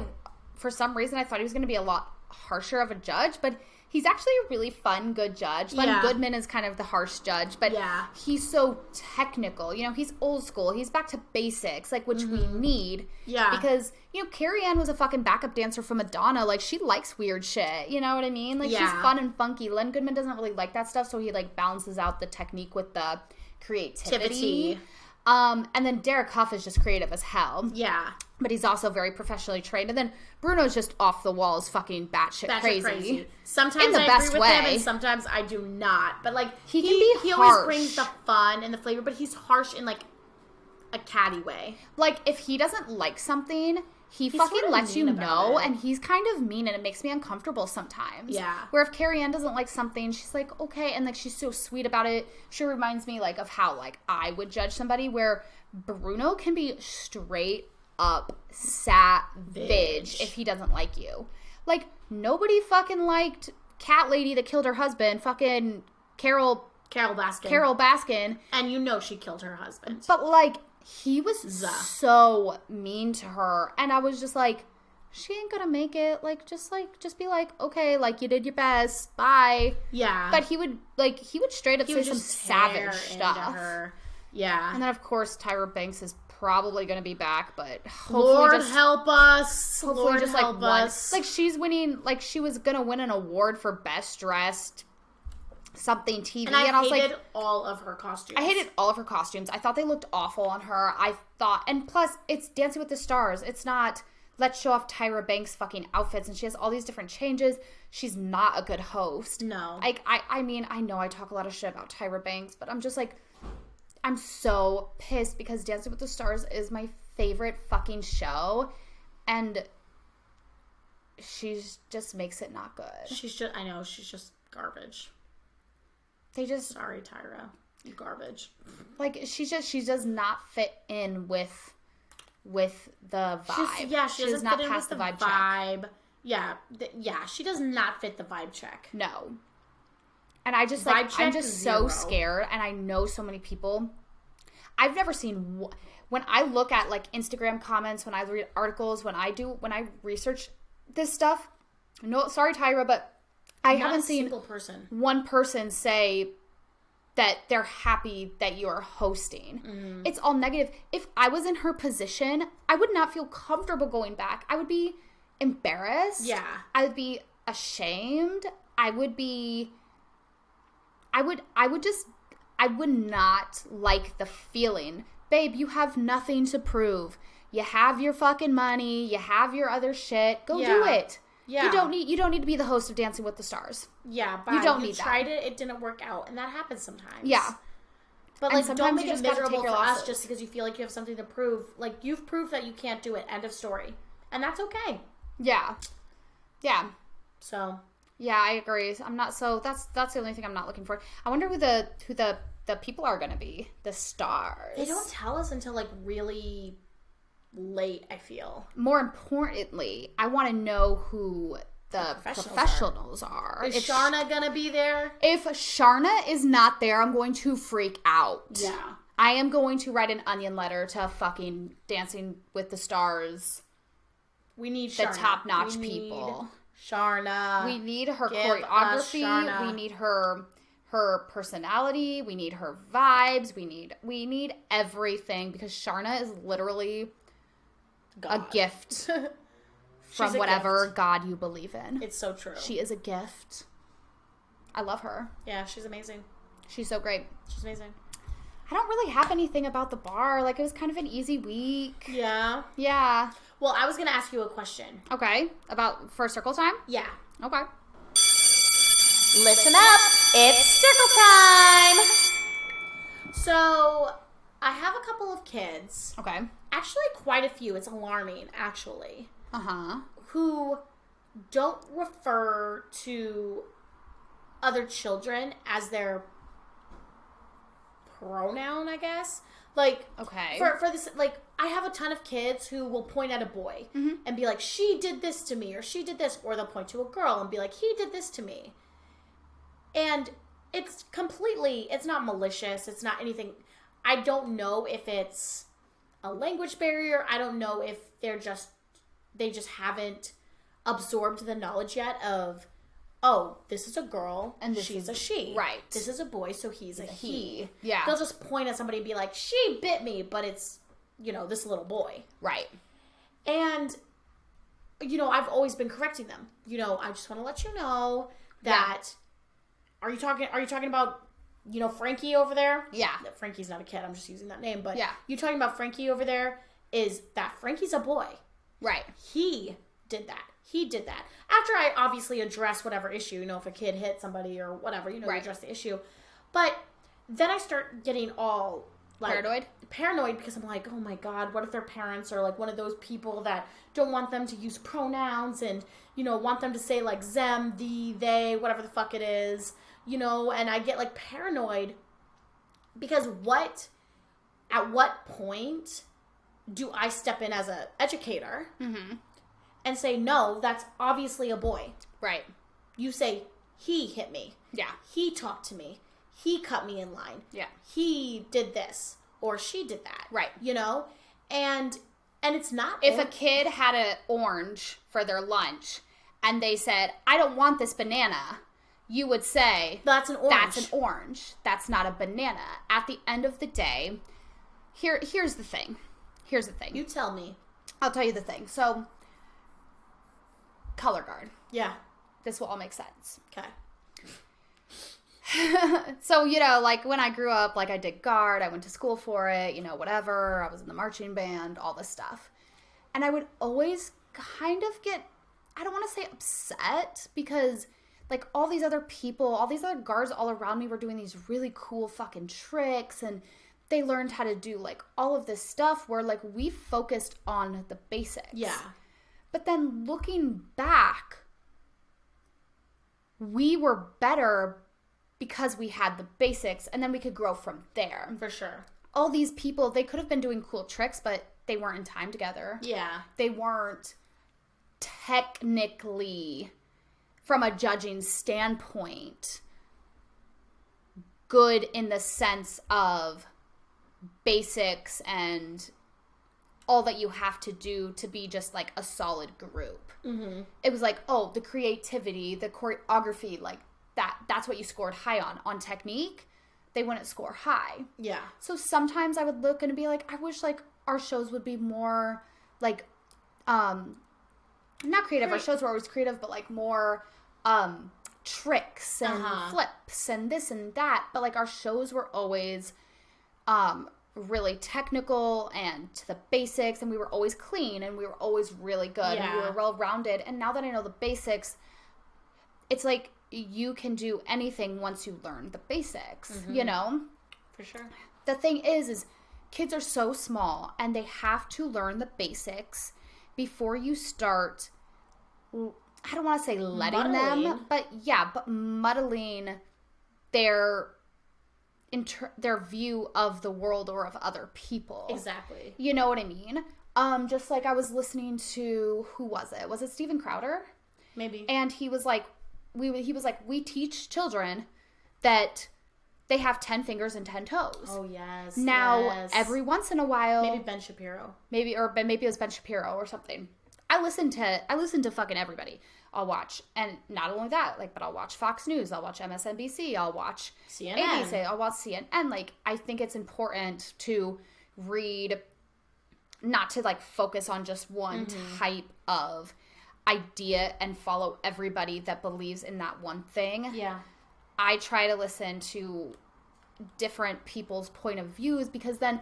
for some reason, I thought he was going to be a lot harsher of a judge, but he's actually a really fun, good judge. Len Goodman is kind of the harsh judge, but he's so technical. He's old school. He's back to basics, like, which we need. Yeah. Because, Carrie Ann was a fucking backup dancer for Madonna. Like, she likes weird shit. You know what I mean? Like, she's fun and funky. Len Goodman doesn't really like that stuff, so he, like, balances out the technique with the creativity. And then Derek Huff is just creative as hell. Yeah. But he's also very professionally trained. And then Bruno's just off the walls, fucking batshit crazy. Sometimes in the I best agree with way. him, and sometimes I do not. But, like, he can be he harsh. always brings the fun and the flavor, but he's harsh in, like, a catty way. Like, if he doesn't like something, he He's fucking sort of lets you mean about know, it. and he's kind of mean, and it makes me uncomfortable sometimes. Yeah. Where if Carrie Ann doesn't like something, she's like, okay, and like she's so sweet about it. She reminds me like of how like I would judge somebody, where Bruno can be straight up savage if he doesn't like you. Like, nobody fucking liked Cat Lady that killed her husband, fucking Carol Baskin. And you know she killed her husband. But, like, he was so mean to her. And I was just like, she ain't gonna make it. Like, just be like, okay, like, you did your best. Bye. Yeah. But he would straight up say some savage stuff. Her. Yeah. And then, of course, Tyra Banks is probably going to be back, but Lord help us. Hopefully Lord just help like us. like she's winning, like she was going to win an award for best dressed something TV. And I was hated like, all of her costumes. I hated all of her costumes. I thought they looked awful on her. And plus it's Dancing with the Stars. It's not let's show off Tyra Banks' fucking outfits, and she has all these different changes. She's not a good host. No. Like I mean, I know I talk a lot of shit about Tyra Banks, but I'm just like, I'm so pissed because Dancing with the Stars is my favorite fucking show, and she just makes it not good. She's just garbage. Sorry, Tyra. You garbage. Like, she does not fit in with the vibe. She does doesn't not fit in pass with the vibe check. Yeah, she does not fit the vibe check. No. And I'm just so scared, and I know so many people. I've never seen, when I look at like Instagram comments, when I read articles, when I research this stuff, no, sorry Tyra, but I haven't seen one person say that they're happy that you are hosting. Mm. It's all negative. If I was in her position, I would not feel comfortable going back. I would be embarrassed. Yeah. I would be ashamed. I would not like the feeling. Babe, you have nothing to prove. You have your fucking money. You have your other shit. Go do it. Yeah. You don't need to be the host of Dancing with the Stars. Yeah, but you tried it, it didn't work out, and that happens sometimes. Yeah. But like, don't make it miserable for us just because you feel like you have something to prove. Like, you've proved that you can't do it. End of story. And that's okay. Yeah. Yeah. So. Yeah, I agree. That's the only thing I'm not looking for. I wonder who the people are going to be. The stars. They don't tell us until like really late, I feel. More importantly, I want to know who the professionals are. Is Sharna gonna be there? If Sharna is not there, I'm going to freak out. Yeah. I am going to write an onion letter to fucking Dancing with the Stars. We need the Sharna. top-notch people. Sharna. We need her choreography. We need her personality. We need her vibes. We need everything, because Sharna is literally a gift from whatever gift. God you believe in. It's so true. She is a gift. I love her. Yeah, she's amazing. She's so great. She's amazing. I don't really have anything about the bar. Like, it was kind of an easy week. Yeah. Yeah. Well, I was going to ask you a question. Okay. About for circle time? Yeah. Okay. Listen up. It's circle time. So, I have a couple of kids. Okay. Actually, quite a few. It's alarming, actually. Uh-huh. Who don't refer to other children as their pronoun, I guess. Like, okay. For this, like, I have a ton of kids who will point at a boy and be like, she did this to me, or she did this, or they'll point to a girl and be like, he did this to me. And it's not malicious, it's not anything. I don't know if it's a language barrier. I don't know if they just haven't absorbed the knowledge yet of, oh, this is a girl and she's a she. Right. This is a boy, so he's a he. Yeah. They'll just point at somebody and be like, she bit me, but it's, this little boy. Right. And, I've always been correcting them. I just want to let you know that, are you talking about, Frankie over there? Yeah. Frankie's not a kid, I'm just using that name, but yeah. You talking about Frankie over there is that Frankie's a boy. Right. He did that. He did that. After I obviously address whatever issue, if a kid hit somebody or whatever, you address the issue. But then I start getting all like Paranoid? because I'm like, oh my God, what if their parents are like one of those people that don't want them to use pronouns and, you know, want them to say like them, thee, they, whatever the fuck it is, you know, and I get like paranoid because at what point do I step in as an educator and say, no, that's obviously a boy. Right. You say, he hit me. Yeah. He talked to me. He cut me in line. Yeah. He did this or she did that. Right. You know? And it's not... If a kid had an orange for their lunch and they said, I don't want this banana, you would say... That's an orange. That's an orange. That's not a banana. At the end of the day, here's the thing. Here's the thing. You tell me. I'll tell you the thing. So, color guard. Yeah. This will all make sense. Okay. So, you know, like when I grew up, like I did guard, I went to school for it, you know, whatever. I was in the marching band, all this stuff. And I would always kind of get, I don't want to say upset because like all these other people, all these other guards all around me were doing these really cool fucking tricks and they learned how to do like all of this stuff where like we focused on the basics. Yeah. But then looking back, we were better because we had the basics and then we could grow from there. For sure. All these people, they could have been doing cool tricks, but they weren't in time together. Yeah. They weren't technically, from a judging standpoint, good in the sense of basics and all that you have to do to be just like a solid group. Mm-hmm. It was like, oh, the creativity, the choreography, like that's what you scored high on. On technique, they wouldn't score high. Yeah. So sometimes I would look and be like, I wish like our shows would be more like, not creative. Our shows were always creative, but like more tricks and flips and this and that. But like our shows were always really technical and to the basics, and we were always clean and we were always really good and we were well rounded. And now that I know the basics, it's like you can do anything once you learn the basics, you know? For sure. The thing is kids are so small and they have to learn the basics before you start, I don't want to say letting them, but muddling their view of the world or of other people. Exactly. You know what I mean? Just like I was listening to, who was it? Was it Steven Crowder? Maybe. And he was like, we teach children that they have 10 fingers and 10 toes. Oh, yes. Now, every once in a while. Maybe Ben Shapiro. Maybe it was Ben Shapiro or something. I listen to fucking everybody. I'll watch. And not only that, like, but I'll watch Fox News. I'll watch MSNBC. I'll watch CNN. ABC. I'll watch CNN. Like, I think it's important to read, not to, like, focus on just one type of idea and follow everybody that believes in that one thing. Yeah. I try to listen to different people's point of views because then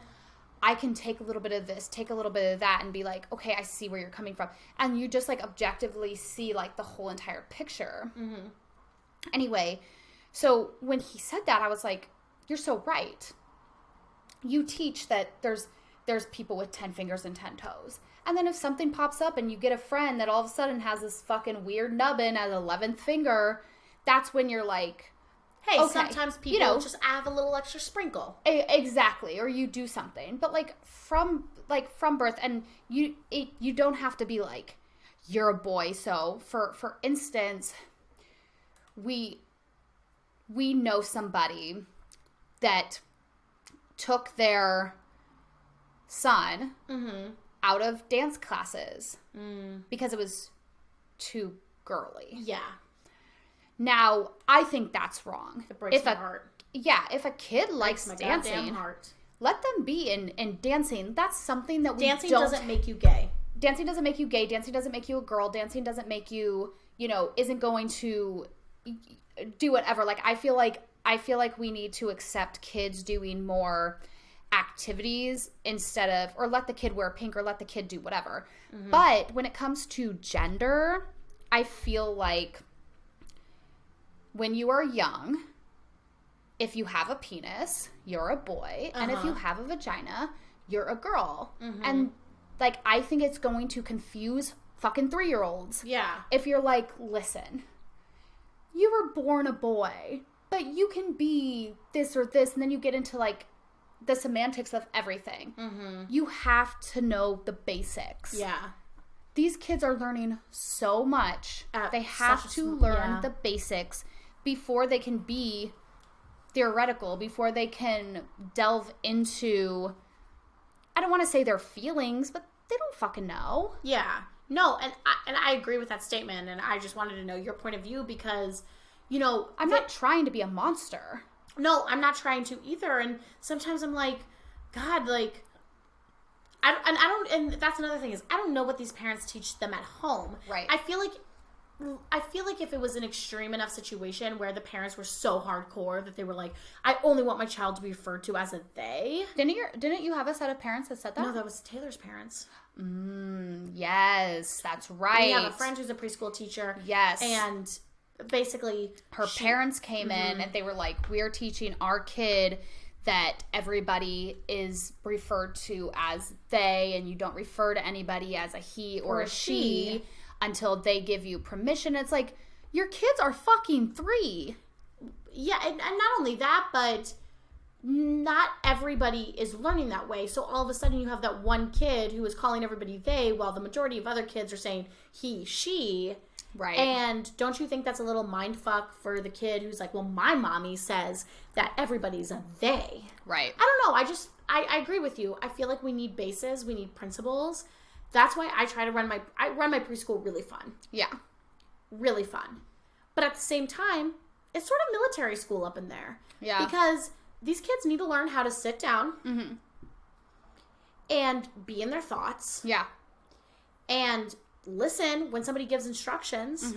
I can take a little bit of this, take a little bit of that and be like, okay, I see where you're coming from. And you just like objectively see like the whole entire picture. Mm-hmm. Anyway, so when he said that, I was like, you're so right. You teach that there's people with 10 fingers and 10 toes. And then if something pops up and you get a friend that all of a sudden has this fucking weird nubbin at 11th finger, that's when you're like, hey, okay, sometimes people just add a little extra sprinkle. Exactly. Or you do something. But like from birth, and you don't have to be like, you're a boy. So for instance, we know somebody that took their son out of dance classes because it was too girly. Yeah. Now, I think that's wrong. It breaks my heart. Yeah, if a kid likes dancing, goddamn heart. Let them be in dancing. That's something that we Dancing doesn't make you gay. Dancing doesn't make you gay. Dancing doesn't make you a girl. Dancing doesn't make you, isn't going to do whatever. Like, I feel like we need to accept kids doing more activities instead of, or let the kid wear pink or let the kid do whatever. Mm-hmm. But when it comes to gender, I feel like when you are young, if you have a penis, you're a boy. And if you have a vagina, you're a girl. And, like, I think it's going to confuse fucking 3-year-olds. Yeah. If you're like, listen, you were born a boy, but you can be this or this. And then you get into, like, the semantics of everything. You have to know the basics. Yeah. These kids are learning so much. They have to learn the basics before they can be theoretical, before they can delve into, I don't want to say their feelings, but they don't fucking know. Yeah. No, and I agree with that statement, and I just wanted to know your point of view because, you know... I'm not trying to be a monster. No, I'm not trying to either, and sometimes I'm like, God, like... And that's another thing is, I don't know what these parents teach them at home. Right. I feel like if it was an extreme enough situation where the parents were so hardcore that they were like, I only want my child to be referred to as a they. Didn't you have a set of parents that said that? No, that was Taylor's parents. Yes, that's right. We have a friend who's a preschool teacher. Yes. And basically... Her parents came in and they were like, we're teaching our kid that everybody is referred to as they, and you don't refer to anybody as a he or a she until they give you permission. It's like, your kids are fucking 3. Yeah, and not only that, but not everybody is learning that way. So all of a sudden you have that one kid who is calling everybody they, while the majority of other kids are saying he, she. Right. And don't you think that's a little mindfuck for the kid who's like, well, my mommy says that everybody's a they. Right. I don't know. I agree with you. I feel like we need bases. We need principles. That's why I try to run my preschool really fun. Yeah. Really fun. But at the same time, it's sort of military school up in there. Yeah. Because these kids need to learn how to sit down and be in their thoughts. Yeah. And listen when somebody gives instructions.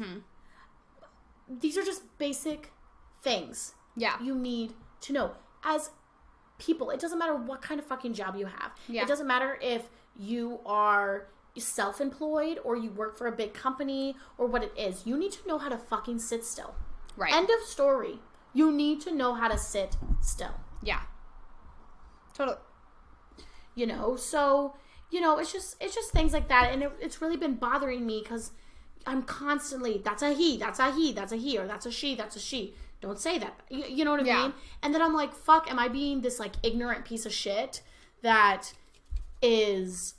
These are just basic things. Yeah. You need to know. As people, it doesn't matter what kind of fucking job you have. Yeah. It doesn't matter if you are self-employed or you work for a big company or what it is. You need to know how to fucking sit still. Right. End of story. You need to know how to sit still. Yeah. Totally. You know, so, you know, it's just things like that. And it's really been bothering me because I'm constantly, that's a he, that's a he, that's a he, or that's a she, that's a she. Don't say that. You know what I mean? And then I'm like, fuck, am I being this, like, ignorant piece of shit that is,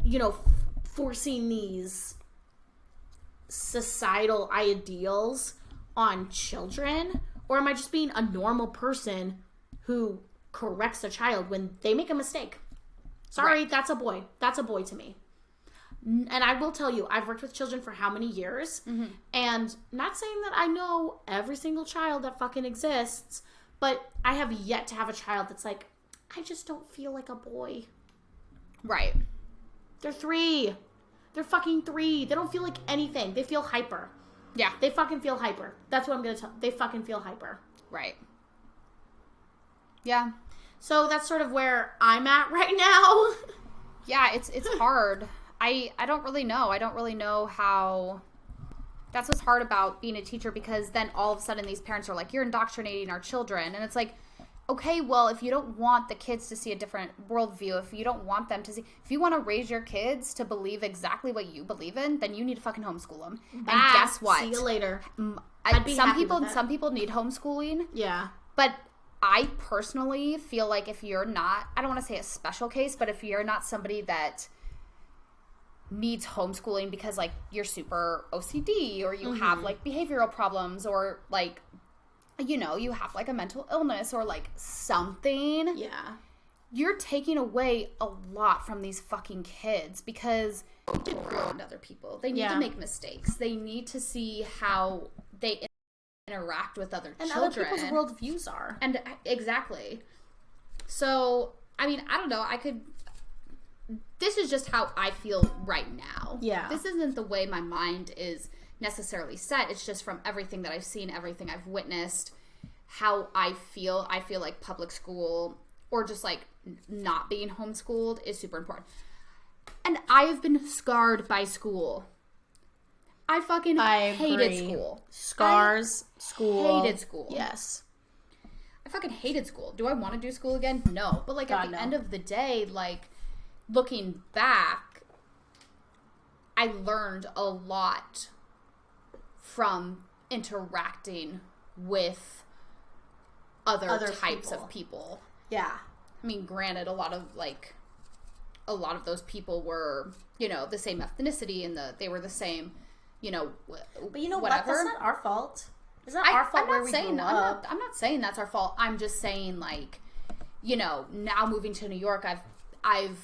you know, forcing these societal ideals on children? Or am I just being a normal person who corrects a child when they make a mistake? Sorry, that's a boy. That's a boy to me. And I will tell you, I've worked with children for how many years? And not saying that I know every single child that fucking exists, but I have yet to have a child that's like, I just don't feel like a boy. Right. They're 3. They're fucking 3. They don't feel like anything. They feel hyper. Yeah. They fucking feel hyper. That's what I'm going to tell. They fucking feel hyper. Right. Yeah. So that's sort of where I'm at right now. Yeah, it's hard. I don't really know. I don't really know how... That's what's hard about being a teacher, because then all of a sudden these parents are like, you're indoctrinating our children. And it's like, okay, well, if you don't want the kids to see a different worldview, if you don't want them to see... If you want to raise your kids to believe exactly what you believe in, then you need to fucking homeschool them. Bye. And guess what? See you later. Some people need homeschooling. Yeah. But I personally feel like if you're not... I don't want to say a special case, but if you're not somebody that needs homeschooling because, like, you're super OCD or you have, like, behavioral problems or, like, you know, you have, like, a mental illness or, like, something. Yeah. You're taking away a lot from these fucking kids because they need to grow around other people. They need to make mistakes. They need to see how they interact with other children. And other people's worldviews are. And exactly. So, I mean, I don't know. This is just how I feel right now. Yeah. This isn't the way my mind is necessarily set. It's just from everything that I've seen, everything I've witnessed, how I feel. I feel like public school or just like not being homeschooled is super important. And I've been scarred by school. I fucking hated school. Scars, school. Hated school. Yes. I fucking hated school. Do I want to do school again? No. But, like, at the end of the day, like, looking back, I learned a lot from interacting with other types of people. Yeah. I mean, granted, a lot of those people were, you know, the same ethnicity and they were the same, you know, but you know whatever. What? That's not our fault. It's not our fault where we grew up. I'm not saying that's our fault. I'm just saying, like, you know, now moving to New York, I've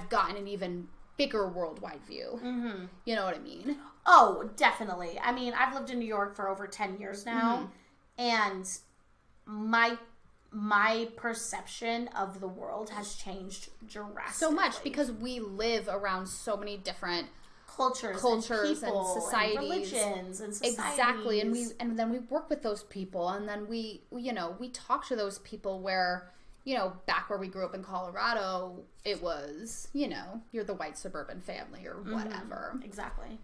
gotten an even bigger worldwide view. Mm-hmm. You know what I mean? Oh, definitely. I mean, I've lived in New York for over 10 years now, and my perception of the world has changed drastically. So much, because we live around so many different cultures and people societies, and religions and societies. Exactly, and then we work with those people, and then we talk to those people where, you know, back where we grew up in Colorado, it was, you know, you're the white suburban family or whatever. Exactly.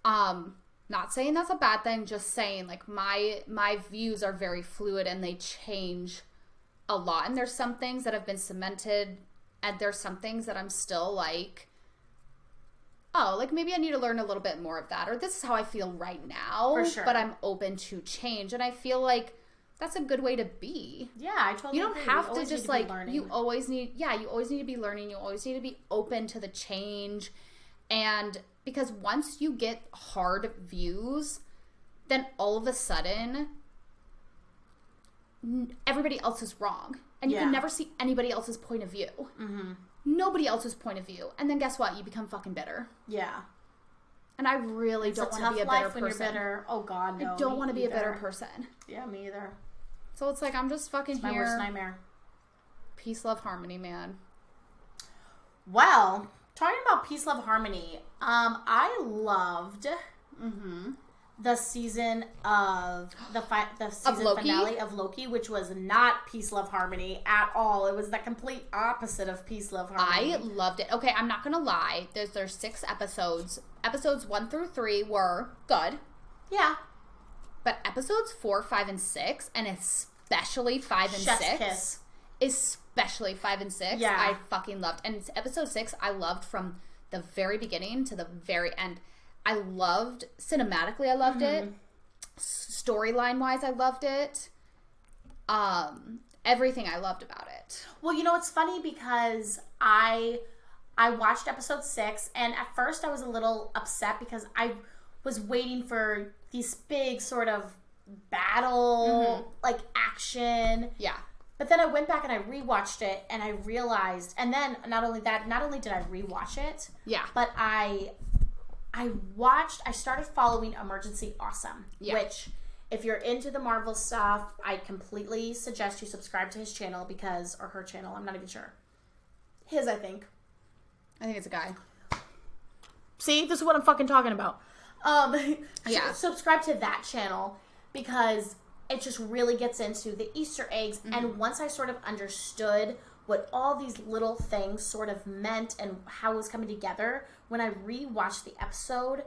Not saying that's a bad thing, just saying, like, my views are very fluid and they change a lot, and there's some things that have been cemented, and there's some things that I'm still like, oh, like, maybe I need to learn a little bit more of that, or this is how I feel right now. For sure. But I'm open to change, and I feel like that's a good way to be. Yeah, I totally You don't agree. have to just, like, you always need you always need to be learning. You always need to be open to the change. And because once you get hard views, then all of a sudden, everybody else is wrong. And you can never see anybody else's point of view. Mm-hmm. Nobody else's point of view. And then guess what? You become fucking bitter. Yeah. And I really don't want to be a bitter person. When you're bitter. Oh, God, no. I don't want to be a bitter person. Yeah, me either. So it's like, I'm just fucking it's my here. worst nightmare. Peace, love, harmony, man. Well, talking about peace, love, harmony, I loved the season of the season finale of Loki, which was not peace, love, harmony at all. It was the complete opposite of peace, love, harmony. I loved it. Okay, I'm not gonna lie. There's 6 episodes. Episodes 1 through 3 were good. Yeah. But episodes 4, 5, and 6, and especially 5 and 6, especially 5 and 6, yeah. I fucking loved. And episode 6, I loved from the very beginning to the very end. I loved, cinematically, I loved it. Storyline wise, I loved it. Everything I loved about it. Well, you know, it's funny because I watched episode 6, and at first I was a little upset because I was waiting for these big sort of battle, like, action. Yeah. But then I went back and I rewatched it, and I realized, and then not only did I rewatch it, but I started following Emergency Awesome, which, if you're into the Marvel stuff, I completely suggest you subscribe to his channel or her channel, I'm not even sure. His, I think. I think it's a guy. See, this is what I'm fucking talking about. Yeah. Subscribe to that channel because it just really gets into the Easter eggs. And once I sort of understood what all these little things sort of meant and how it was coming together, when I rewatched the episode,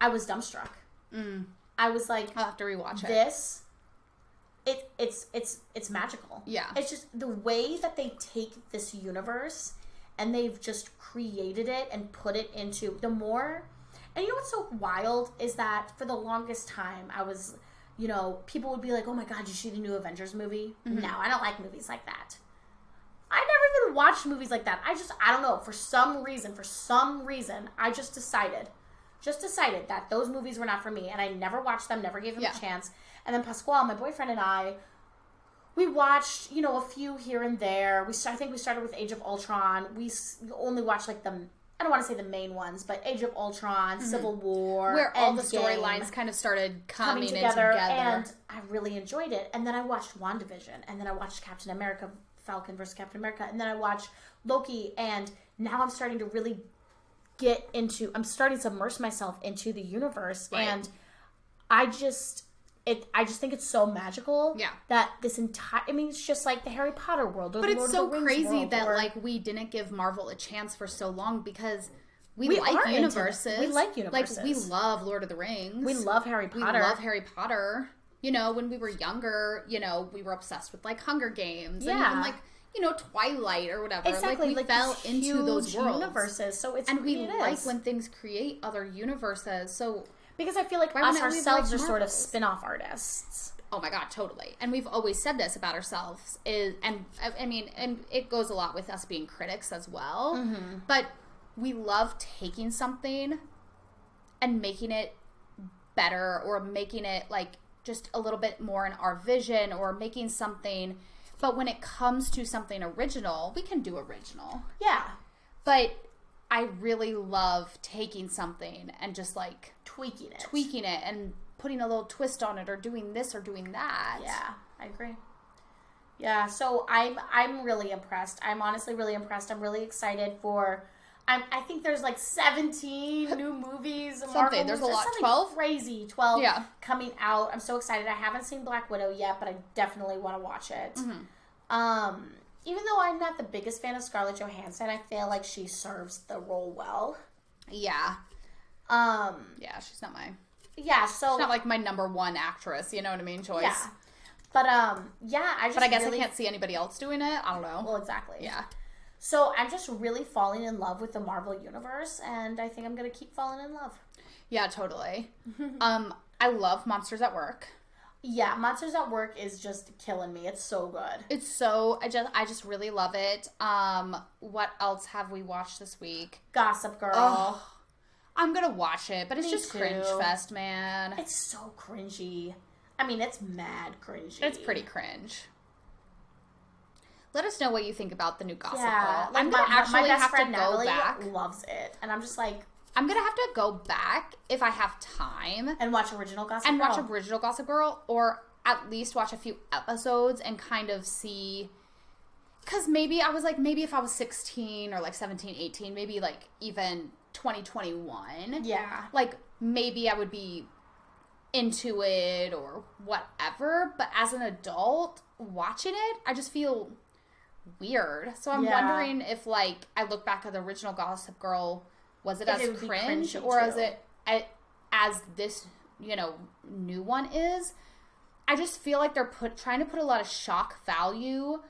I was dumbstruck. I was like, I'll have to rewatch it. It's magical. Yeah. It's just the way that they take this universe and they've just created it and put it into the more. And you know what's so wild is that for the longest time I was, you know, people would be like, oh my God, did you see the new Avengers movie? No, I don't like movies like that. I never even watched movies like that. I don't know, for some reason, I just decided that those movies were not for me, and I never watched them, never gave them a chance. And then Pasquale, my boyfriend, and I, we watched, you know, a few here and there. I think we started with Age of Ultron. We only watched, like, I don't want to say the main ones, but Age of Ultron, Civil War, where all the Endgame storylines kind of started coming together, and I really enjoyed it. And then I watched WandaVision, and then I watched Captain America, Falcon versus Captain America, and then I watched Loki, and now I'm starting to really I'm starting to immerse myself into the universe, and I just think it's so magical that this entire, I mean, it's just like the Harry Potter world, or but the it's Lord so of the Rings crazy world, that like we didn't give Marvel a chance for so long because we are like universes. We like universes. Like, we love Lord of the Rings. We love Harry Potter. We love Harry Potter. you know, when we were younger, you know, we were obsessed with like Hunger Games and Yeah. even like, you know, Twilight or whatever. Exactly. Like we fell these into those huge worlds. universes. So it's And we it like is. when things create other universes. So Because I feel like Why us wouldn't we ourselves like are sort of Marvels? spin-off artists. oh my God, totally. And we've always said this about ourselves and I mean, and it goes a lot with us being critics as well. Mm-hmm. But we love taking something and making it better or making it like just a little bit more in our vision or making something. But when it comes to something original, we can do original. Yeah. But I really love taking something and just like Tweaking it and putting a little twist on it or doing this or doing that. Yeah, I agree. Yeah, so I'm really impressed. I'm honestly really impressed. I'm really excited for. I think there's like 17 new movies. Marvel There's a movies. lot. Something 12? Crazy. 12 Yeah. coming out. I'm so excited. I haven't seen Black Widow yet, but I definitely want to watch it. Even though I'm not the biggest fan of Scarlett Johansson, I feel like she serves the role well. Yeah. Um, Yeah, she's not my yeah, so she's not like my number one actress, you know what I mean, choice. yeah. But yeah, I just But I guess really, I can't see anybody else doing it. I don't know. Well, exactly. Yeah. So I'm just really falling in love with the Marvel universe, and I think I'm gonna keep falling in love. Yeah, totally. I love Monsters at Work. Yeah, Monsters at Work is just killing me. It's so good. It's so I just really love it. What else have we watched this week? Gossip Girl. Oh, I'm gonna watch it, but it's Me just too. cringe fest, man. It's so cringy. I mean, it's mad cringy. It's pretty cringe. Let us know what you think about the new Gossip Yeah, Girl. like I'm gonna actually my best have to friend go Natalie back. loves it, and I'm just like, I'm gonna have to go back if I have time and watch original Gossip and Girl. watch original Gossip Girl, or at least watch a few episodes and kind of see. Because maybe I was like, maybe if I was 16 or like 17, 18, maybe like even 2021. Yeah. Like maybe I would be into it or whatever. But as an adult watching it, I just feel weird. So I'm Yeah. wondering if like I look back at the original Gossip Girl, was it If as it would be cringe cringy, or is too. it as this, you know, new one is? I just feel like they're trying to put a lot of shock value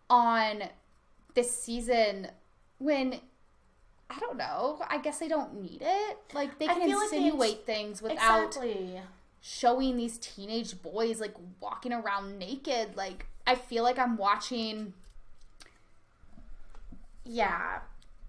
on this season when I don't know. I guess they don't need it. Like they I can feel like they insinuate things without Exactly. showing these teenage boys like walking around naked. Like I feel like I'm watching. Yeah.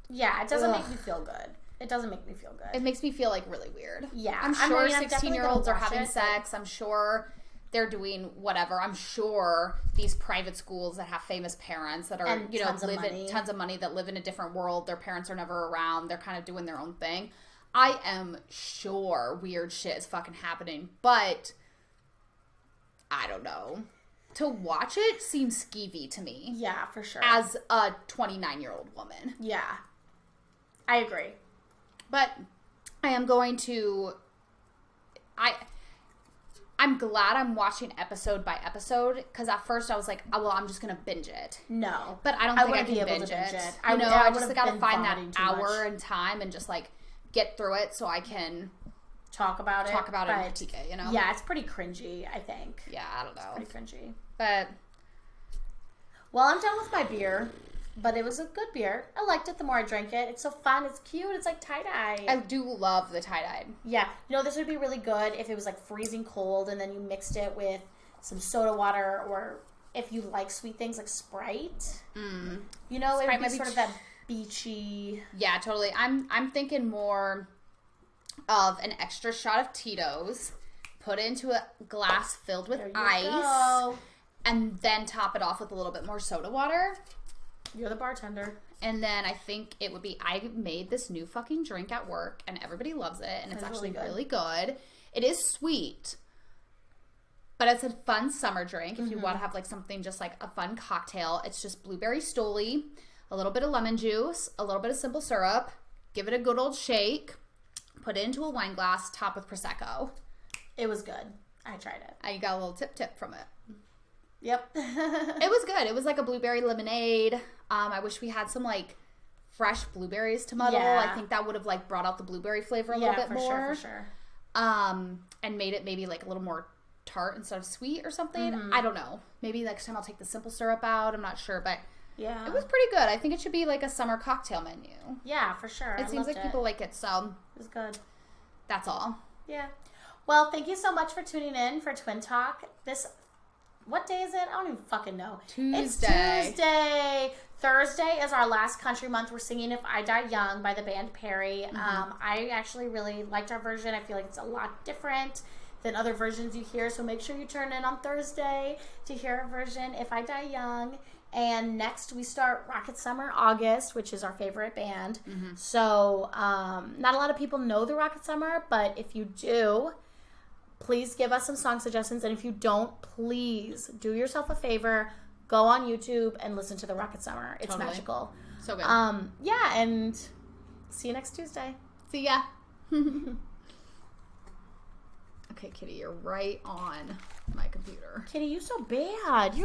Yeah, it doesn't Ugh. make me feel good. It doesn't make me feel good. It makes me feel like really weird. Yeah, I'm I sure mean, I'm definitely 16-year-olds are gonna watch having it, sex. I'm sure they're doing whatever. I'm sure these private schools that have famous parents that are, And you know, tons of live in money. tons of money that live in a different world. Their parents are never around. They're kind of doing their own thing. I am sure weird shit is fucking happening, but I don't know. To watch it seems skeevy to me Yeah, for sure. as a 29-year-old woman. Yeah. I agree. But I am going to I'm glad I'm watching episode by episode because at first I was like, oh, well, I'm just gonna binge it. No. But I don't I think I wouldn't can be able binge to binge it. it. I know. I I would've just gotta been find that vomiting too hour much. and time and just like get through it so I can Talk about it. talk about it and but critique it. You know? Yeah, it's pretty cringy, I think. Yeah, I don't know. Pretty cringy. But Well, I'm done with my beer, but it was a good beer. I liked it the more I drank it. It's so fun. It's cute. It's like tie-dye. I do love the tie-dyed. Yeah. You know, this would be really good if it was like freezing cold and then you mixed it with some soda water or if you like sweet things like Sprite. You know, it Sprite would be might be sort of that beachy. Yeah, totally. I'm thinking more of an extra shot of Tito's, put it into a glass filled with There you ice, go. and then top it off with a little bit more soda water. You're the bartender. And then I think it would be, I made this new fucking drink at work and everybody loves it and it's It's actually really good. really good. It is sweet, but it's a fun summer drink. If you want to have like something just like a fun cocktail, it's just blueberry stoli, a little bit of lemon juice, a little bit of simple syrup, give it a good old shake, put it into a wine glass, top with Prosecco. It was good. I tried it. I got a little tip from it. Yep. It was good. It was like a blueberry lemonade. I wish we had some like fresh blueberries to muddle. Yeah. I think that would have like brought out the blueberry flavor a little bit for more. sure, for sure. And made it maybe like a little more tart instead of sweet or something. I don't know. Maybe next time I'll take the simple syrup out. I'm not sure, but Yeah. it was pretty good. I think it should be like a summer cocktail menu. Yeah, for sure. It seems like people like it, so It was good. that's all. Yeah. Well, thank you so much for tuning in for Twin Talk. What day is it? I don't even fucking know. It's Tuesday. Tuesday. Thursday is our last country month. We're singing If I Die Young by the band Perry. I actually really liked our version. I feel like it's a lot different than other versions you hear. So make sure you turn in on Thursday to hear our version, If I Die Young. And next we start Rocket Summer August, which is our favorite band. So not a lot of people know the Rocket Summer, but if you do, please give us some song suggestions. And if you don't, please do yourself a favor. Go on YouTube and listen to the Rocket Summer. It's Totally. magical. So good. Yeah, and see you next Tuesday. See ya. Okay, Kitty, you're right on my computer. Kitty, you so bad. You're